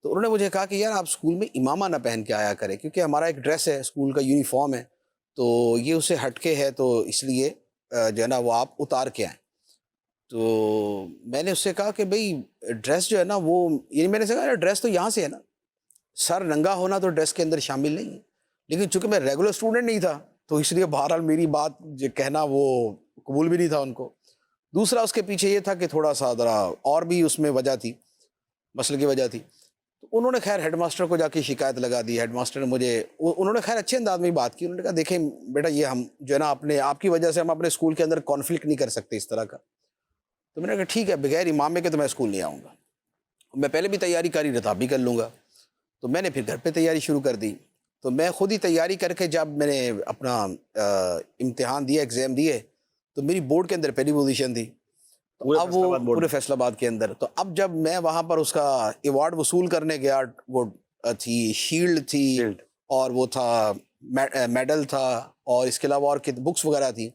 [SPEAKER 4] تو انہوں نے مجھے کہا کہ یار آپ اسکول میں امامہ نہ پہن کے آیا کریں کیونکہ ہمارا ایک ڈریس ہے اسکول کا یونیفارم ہے تو یہ اسے ہٹ کے ہے تو اس لیے جو ہے نا وہ آپ اتار کے آئیں. تو میں نے اس سے کہا کہ بھئی ڈریس جو ہے نا وہ یعنی میں نے کہا ڈریس تو یہاں سے ہے نا، سر ننگا ہونا تو ڈریس کے اندر شامل نہیں ہے. لیکن چونکہ میں ریگولر اسٹوڈنٹ نہیں تھا تو اس لیے بہرحال میری بات جو کہنا وہ قبول بھی نہیں تھا ان کو. دوسرا اس کے پیچھے یہ تھا کہ تھوڑا سا ذرا اور بھی اس میں وجہ تھی، مسئلے کی وجہ تھی. تو انہوں نے خیر ہیڈ ماسٹر کو جا کے شکایت لگا دی. ہیڈ ماسٹر نے مجھے انہوں نے خیر اچھے انداز میں بات کی. انہوں نے کہا دیکھیں بیٹا یہ ہم جو ہے نا آپ کی وجہ سے ہم اپنے اسکول کے اندر کانفلکٹ نہیں کر سکتے اس طرح کا. تو میں نے کہا ٹھیک ہے بغیر امامے کے تو میں اسکول نہیں آؤں گا. میں پہلے بھی تیاری کری رہا تھا بھی کر لوں گا. تو میں نے پھر گھر پہ تیاری شروع کر دی. تو میں خود ہی تیاری کر کے جب میں نے اپنا امتحان دیا ایگزام دیے تو میری بورڈ کے اندر پہلی پوزیشن تھی. تو اب وہ پورے فیصل آباد کے اندر. تو اب جب میں وہاں پر اس کا ایوارڈ وصول کرنے گیا, وہ تھی شیلڈ تھی اور وہ تھا میڈل تھا اور اس کے علاوہ اور بکس وغیرہ تھی.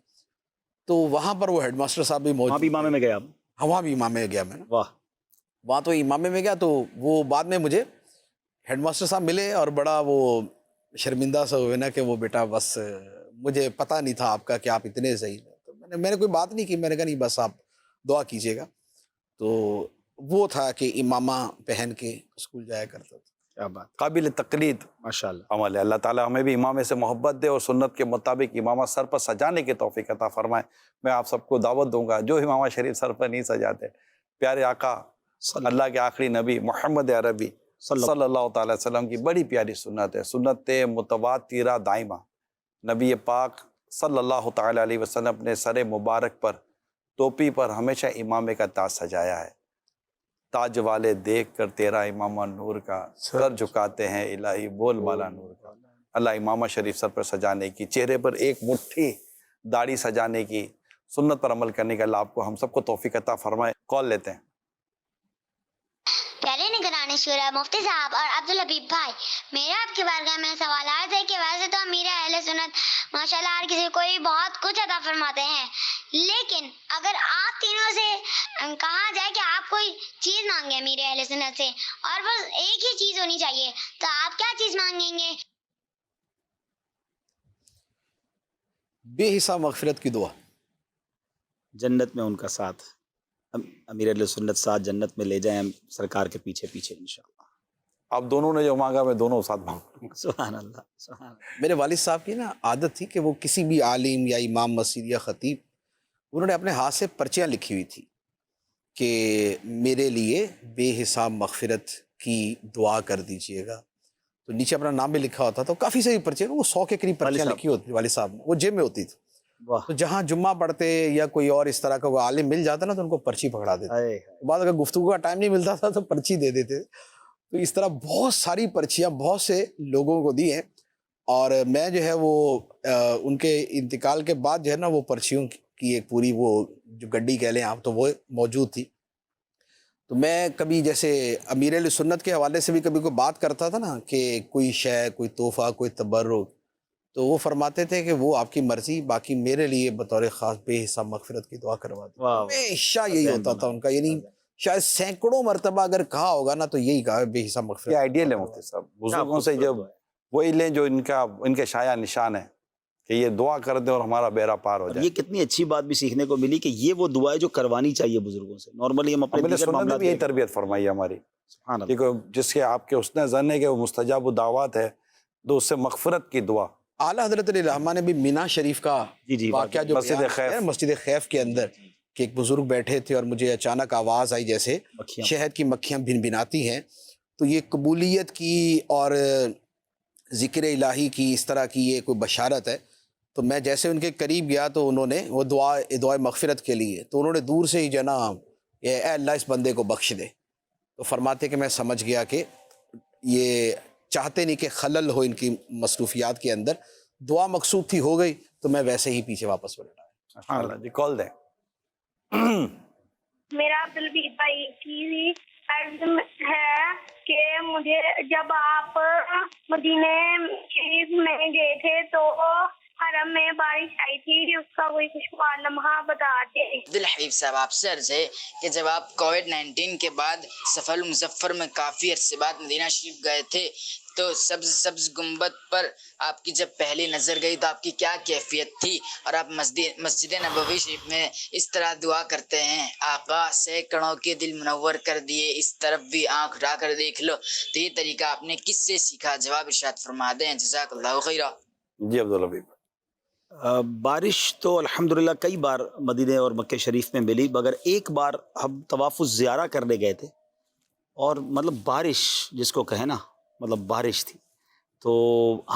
[SPEAKER 4] تو وہاں پر وہ ہیڈ ماسٹر صاحب بھی موجود.
[SPEAKER 3] وہاں بھی امامے میں گیا.
[SPEAKER 4] وہاں بھی امامے میں گیا میں.
[SPEAKER 3] واہ.
[SPEAKER 4] وہاں تو امامے میں گیا تو وہ بعد میں مجھے ہیڈ ماسٹر صاحب ملے اور بڑا وہ شرمندہ سا ہوئے نا کہ وہ بیٹا بس مجھے پتہ نہیں تھا آپ کا کہ آپ اتنے صحیح. تو میں نے کوئی بات نہیں کی, میں نے کہا نہیں بس آپ دعا کیجیے گا. تو وہ تھا کہ امامہ پہن کے اسکول جایا کرتا تھا.
[SPEAKER 3] کیا بات,
[SPEAKER 2] قابل تقلید
[SPEAKER 3] ماشاء اللہ.
[SPEAKER 2] عمل ہے. اللہ تعالیٰ ہمیں بھی امامے سے محبت دے اور سنت کے مطابق امامہ سر پر سجانے کی توفیق عطا فرمائے. میں آپ سب کو دعوت دوں گا جو امامہ شریف سر پر نہیں سجاتے, پیارے آقا اللہ کے آخری نبی محمد عربی صلی اللہ تعالی وسلم کی بڑی پیاری سنت ہے, سنت متواترہ دائمہ. نبی پاک صلی اللہ تعالی علیہ وسلم اپنے سر مبارک پر ٹوپی پر ہمیشہ امامے کا تاج سجایا ہے. تاج والے دیکھ کر تیرا امامہ نور کا سر جھکاتے ہیں الہی بول بالا نور کا. اللہ امامہ شریف سر پر سجانے کی, چہرے پر ایک مٹھی داڑھی سجانے کی, سنت پر عمل کرنے کا اللہ آپ کو ہم سب کو توفیق عطا فرمائے. کال لیتے ہیں.
[SPEAKER 5] پیارے نگران شورا مفتی صاحب اور عبدالحبیب بھائی, میرا آپ کی بارگاہ میں سوالات ہے کہ ویسے تو امیر اہل سنت ماشاءاللہ ہر کسی کو ہی بہت کچھ عطا فرماتے ہیں, لیکن اگر آپ تینوں سے کہا جائے کہ آپ کوئی چیز مانگے امیر اہل سنت سے اور بس ایک ہی چیز ہونی چاہیے, تو آپ کیا چیز مانگیں گے؟
[SPEAKER 4] بے حساب مغفرت کی دعا.
[SPEAKER 3] جنت میں ان کا ساتھ, امیر علیہ سنت ساتھ جنت میں لے جائیں ہم سرکار کے پیچھے پیچھے انشاءاللہ.
[SPEAKER 2] آپ دونوں نے جو مانگا میں دونوں ساتھ مانگوں.
[SPEAKER 3] سبحان اللہ, سبحان اللہ.
[SPEAKER 4] میرے والد صاحب کی نا عادت تھی کہ وہ کسی بھی عالم یا امام مسجد یا خطیب, انہوں نے اپنے ہاتھ سے پرچیاں لکھی ہوئی تھی کہ میرے لیے بے حساب مغفرت کی دعا کر دیجئے گا. تو نیچے اپنا نام بھی لکھا ہوتا تھا. کافی ساری پرچیاں, وہ 100 کے قریب پرچیاں لکھی ہوتی تھی والد صاحب نے, وہ جیب میں ہوتی تھی. تو جہاں جمعہ پڑھتے یا کوئی اور اس طرح کا کوئی عالم مل جاتا نا تو ان کو پرچی پکڑا دیتے. بعد اگر گفتگو کا ٹائم نہیں ملتا تھا تو پرچی دے دیتے. تو اس طرح بہت ساری پرچیاں بہت سے لوگوں کو دی ہیں, اور میں جو ہے وہ ان کے انتقال کے بعد جو ہے نا وہ پرچیوں کی ایک پوری وہ جو گڈی کہہ لیں آپ, تو وہ موجود تھی. تو میں کبھی جیسے امیر علیہ سنت کے حوالے سے بھی کبھی کوئی بات کرتا تھا نا کہ کوئی شے, کوئی تحفہ, کوئی تبرک, تو وہ فرماتے تھے کہ وہ آپ کی مرضی, باقی میرے لیے بطور خاص بے حساب مغفرت کی دعا کروا دیں. ہمیشہ یہی ہوتا تھا ان کا, یعنی شاید سینکڑوں مرتبہ اگر کہا ہوگا نا تو یہی کہا بے حساب مغفرت.
[SPEAKER 2] یہ آئیڈیل ہے مفتی صاحب, بزرگوں سے جب وہی لیں جو ان کے شایع نشان ہے کہ یہ دعا کر دیں اور ہمارا بیڑا پار ہو جائے.
[SPEAKER 3] یہ کتنی اچھی بات بھی سیکھنے کو ملی کہ یہ وہ دعا ہے جو کروانی چاہیے بزرگوں سے. نارملی ہم اپنے دیگر معاملات
[SPEAKER 2] میں یہی تربیت فرمائی ہماری, جس کے آپ کے حسن ظن ہے کہ وہ مستجاب الدعوات ہے, تو اس سے مغفرت کی دعا.
[SPEAKER 4] اعلیٰ حضرت علیہ الرحمہ نے بھی مینا شریف کا واقعہ جو مسجد خیف کے اندر کہ ایک بزرگ بیٹھے تھے اور مجھے اچانک آواز آئی جیسے شہد کی مکھیاں بھن بھناتی ہیں, تو یہ قبولیت کی اور ذکر الہی کی اس طرح کی یہ کوئی بشارت ہے. تو میں جیسے ان کے قریب گیا تو انہوں نے وہ دعائے مغفرت کے لیے, تو انہوں نے دور سے ہی جنا اے اللہ اس بندے کو بخش دے. تو فرماتے کہ میں سمجھ گیا کہ یہ چاہتے نہیں کہ خلل ہو ان کی مصروفیات کے اندر, دعا مقصود تھی, ہو گئی, تو میں ویسے ہی پیچھے واپس پلٹا.
[SPEAKER 2] جی کال دیں.
[SPEAKER 10] میرا عبدالحبیب بھائی کی عرض ہے کہ مجھے جب آپ مدینہ شریف میں گئے تھے تو حرم میں بارش آئی تھی, اس کا کوئی خوشگوار لمحہ بتا دیں.
[SPEAKER 11] عبدالحبیب صاحب آپ سے عرض ہے کہ جب آپ کووڈ-19 کے بعد سفر المظفر میں کافی عرصے بعد مدینہ شریف گئے تھے تو سبز گنبد پر آپ کی جب پہلی نظر گئی تو آپ کی کیا کیفیت تھی, اور آپ مسجد نبوی شریف میں اس طرح دعا کرتے ہیں آقا سینکڑوں کے دل منور کر دیے, اس طرف بھی آنکھ اٹھا کر دیکھ لو, تو یہ طریقہ آپ نے کس سے سیکھا؟ جواب ارشاد فرما دیں, جزاک اللہ خیرہ.
[SPEAKER 2] جی عبدالحبیب.
[SPEAKER 3] بارش تو الحمدللہ کئی بار مدینہ اور مکہ شریف میں ملی, مگر ایک بار ہم طواف الزیارہ کرنے گئے تھے اور مطلب بارش جس کو کہیں نا, مطلب بارش تھی. تو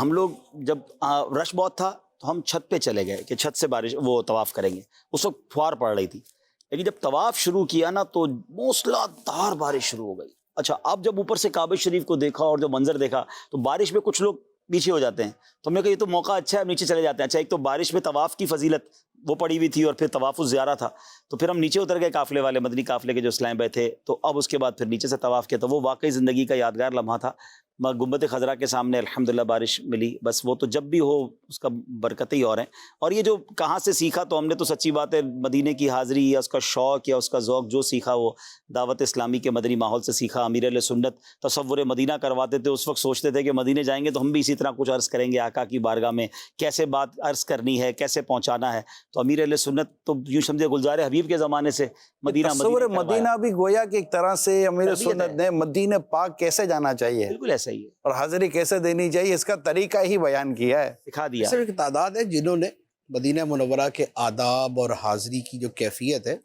[SPEAKER 3] ہم لوگ جب رش بہت تھا تو ہم چھت پہ چلے گئے کہ چھت سے بارش وہ طواف کریں گے. اس وقت فوار پڑ رہی تھی, لیکن جب طواف شروع کیا نا تو موسلا دھار بارش شروع ہو گئی. اچھا اب جب اوپر سے کعبہ شریف کو دیکھا اور جو منظر دیکھا تو بارش میں کچھ لوگ پیچھے ہو جاتے ہیں, تو ہم نے کہا یہ تو موقع اچھا ہے, نیچے چلے جاتے ہیں. اچھا ایک تو بارش میں طواف کی فضیلت وہ پڑی ہوئی تھی اور پھر طواف الزیارہ تھا, تو پھر ہم نیچے اتر گئے قافلے والے, مدنی قافلے کے جو اسلام بھائی تھے, تو اب اس کے بعد پھر نیچے سے طواف کیا. تو وہ واقعی زندگی کا یادگار لمحہ تھا. گنبد خضرا کے سامنے الحمدللہ بارش ملی, بس وہ تو جب بھی ہو اس کا برکتیں ہی اور ہیں. اور یہ جو کہاں سے سیکھا, تو ہم نے تو سچی بات ہے مدینے کی حاضری یا اس کا شوق یا اس کا ذوق جو سیکھا وہ دعوت اسلامی کے مدنی ماحول سے سیکھا. امیر علیہ سنت تصور مدینہ کرواتے تھے, اس وقت سوچتے تھے کہ مدینے جائیں گے تو ہم بھی اسی طرح کچھ عرض کریں گے آقا کی بارگاہ میں, کیسے بات عرض کرنی ہے, کیسے پہنچانا ہے. تو امیر علیہ سنت تو یوں سمجھے گلزار حبیب کے زمانے سے مدینہ
[SPEAKER 2] تصور مدینہ بھی گویا کہ ایک طرح سے امیر سنت نے مدینہ پاک کیسے جانا چاہیے,
[SPEAKER 3] بالکل ایسا ہی ہے,
[SPEAKER 2] اور حاضری کیسے دینی چاہیے, اس کا طریقہ ہی بیان کیا ہے,
[SPEAKER 3] سکھا دیا.
[SPEAKER 4] صرف ایک تعداد ہے جنہوں نے مدینہ منورہ کے آداب اور حاضری کی جو کیفیت ہے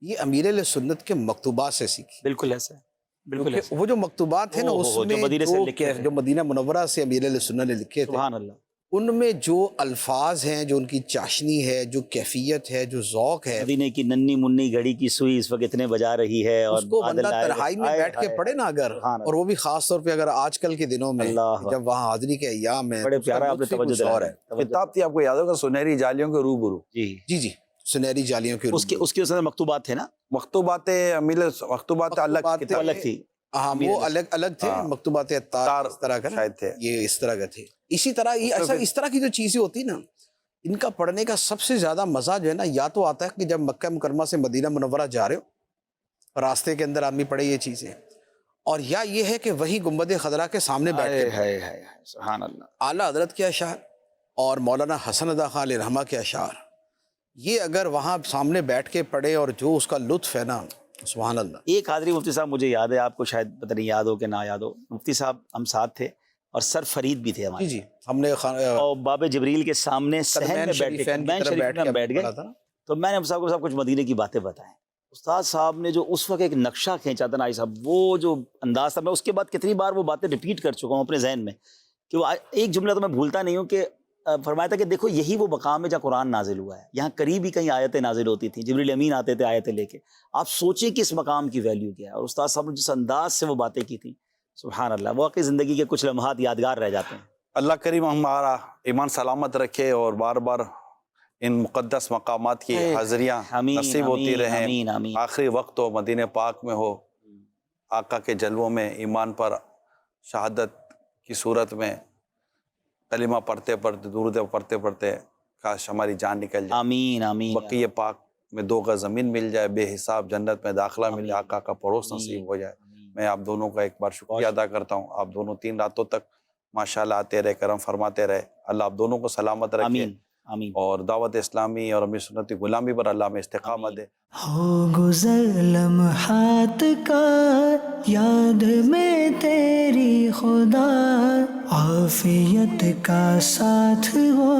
[SPEAKER 4] یہ امیر علیہ سنت کے مکتوبات سے سیکھی.
[SPEAKER 3] بالکل ایسا ہے, بالکل ایسا.
[SPEAKER 4] وہ جو مکتوبات ہیں نا اس میں جو مدینہ منورہ سے امیر علیہ سنت نے لکھے تھے,
[SPEAKER 3] سبحان اللہ,
[SPEAKER 4] ان میں جو الفاظ ہیں, جو ان کی چاشنی ہے, جو کیفیت ہے, جو ذوق ہے,
[SPEAKER 3] مدینے کی ننی منی گھڑی کی سوئی اس وقت اتنے بجا رہی ہے, اور
[SPEAKER 4] اس کو بندہ تنہائی میں بیٹھ کے پڑھے نا اگر, اور وہ بھی خاص طور پہ اگر آج کل کے دنوں میں جب وہاں حاضری کے ایام ہے,
[SPEAKER 3] بڑے پیارا آپ نے توجہ دلایا ہے.
[SPEAKER 2] کتاب تھی آپ کو یاد ہوگا سنہری جالیوں کے روبرو,
[SPEAKER 4] جی جی سنہری جالیوں کے
[SPEAKER 3] اس کے مکتوبات تھے نا,
[SPEAKER 2] مکتوبات
[SPEAKER 3] الگ تھی.
[SPEAKER 4] ہاں وہ الگ تھے, مکتوبات اتار اس طرح کا
[SPEAKER 2] شاید تھے,
[SPEAKER 4] یہ اس طرح کا تھے. اسی طرح یہ ایسا اس طرح کی جو چیزیں ہوتی نا, ان کا پڑھنے کا سب سے زیادہ مزہ جو ہے نا یا تو آتا ہے کہ جب مکہ مکرمہ سے مدینہ منورہ جا رہے ہو, راستے کے اندر آدمی پڑھے یہ چیزیں, اور یا یہ ہے کہ وہی گنبد خضرا کے سامنے بیٹھ کے
[SPEAKER 3] سبحان اللہ,
[SPEAKER 4] اعلیٰ حضرت کے اشعار اور مولانا حسن ادا خان علیہ رحمہ کے اشعار, یہ اگر وہاں سامنے بیٹھ کے پڑھے اور جو اس کا لطف ہے نا, سبحان اللہ.
[SPEAKER 3] ایک حاضری مفتی صاحب مجھے یاد ہے, آپ کو شاید پتہ نہیں یاد ہو کہ نہ یاد ہو, مفتی صاحب ہم ساتھ تھے اور سر فرید بھی تھے ہمارے.
[SPEAKER 4] جی ہم نے
[SPEAKER 3] اور باب جبریل کے سامنے صحن میں بیٹھ گئے, تو میں نے صاحب کو کچھ مدینے کی باتیں بتائیں. استاد صاحب نے جو اس وقت ایک نقشہ کھینچا تھا نا صاحب, وہ جو انداز تھا, میں اس کے بعد کتنی بار وہ باتیں ریپیٹ کر چکا ہوں اپنے ذہن میں, کہ وہ ایک جملہ تو میں بھولتا نہیں ہوں کہ فرمایا تھا کہ دیکھو یہی وہ مقام ہے جہاں قرآن نازل ہوا ہے, یہاں قریب ہی کہیں آیتیں نازل ہوتی تھیں, جبریل امین آتے تھے آیتیں لے کے. آپ سوچیں کہ اس مقام کی ویلیو کیا ہے, اور استاد صاحب نے جس انداز سے وہ باتیں کی تھیں, سبحان اللہ, واقعی زندگی کے کچھ لمحات یادگار رہ جاتے ہیں.
[SPEAKER 2] اللہ کریم ہمارا ایمان سلامت رکھے اور بار بار ان مقدس مقامات کی حاضریاں نصیب ہوتی رہیں. آخری وقت ہو, مدینہ پاک میں ہو, آقا کے جلووں میں ایمان پر شہادت کی صورت میں کلمہ پڑھتے پڑھتے درود پڑھتے پڑھتے کاش ہماری جان نکل جائے.
[SPEAKER 3] آمین آمین.
[SPEAKER 2] بقیہ پاک میں 2 گز زمین مل جائے, بے حساب جنت میں داخلہ مل جائے, آقا کا پڑوس نصیب ہو جائے. میں آپ دونوں کا ایک بار شکریہ ادا کرتا ہوں. آپ دونوں 3 راتوں تک ماشاءاللہ آتے رہے, کرم فرماتے رہے. اللہ آپ دونوں کو سلامت رکھے,
[SPEAKER 3] آمین آمین.
[SPEAKER 2] اور دعوت اسلامی اور امیر سنتی غلامی پر اللہ میں استقامت دے.
[SPEAKER 12] ہو گزر لمحات کا یاد میں تیری خدا, عافیت کا ساتھ ہو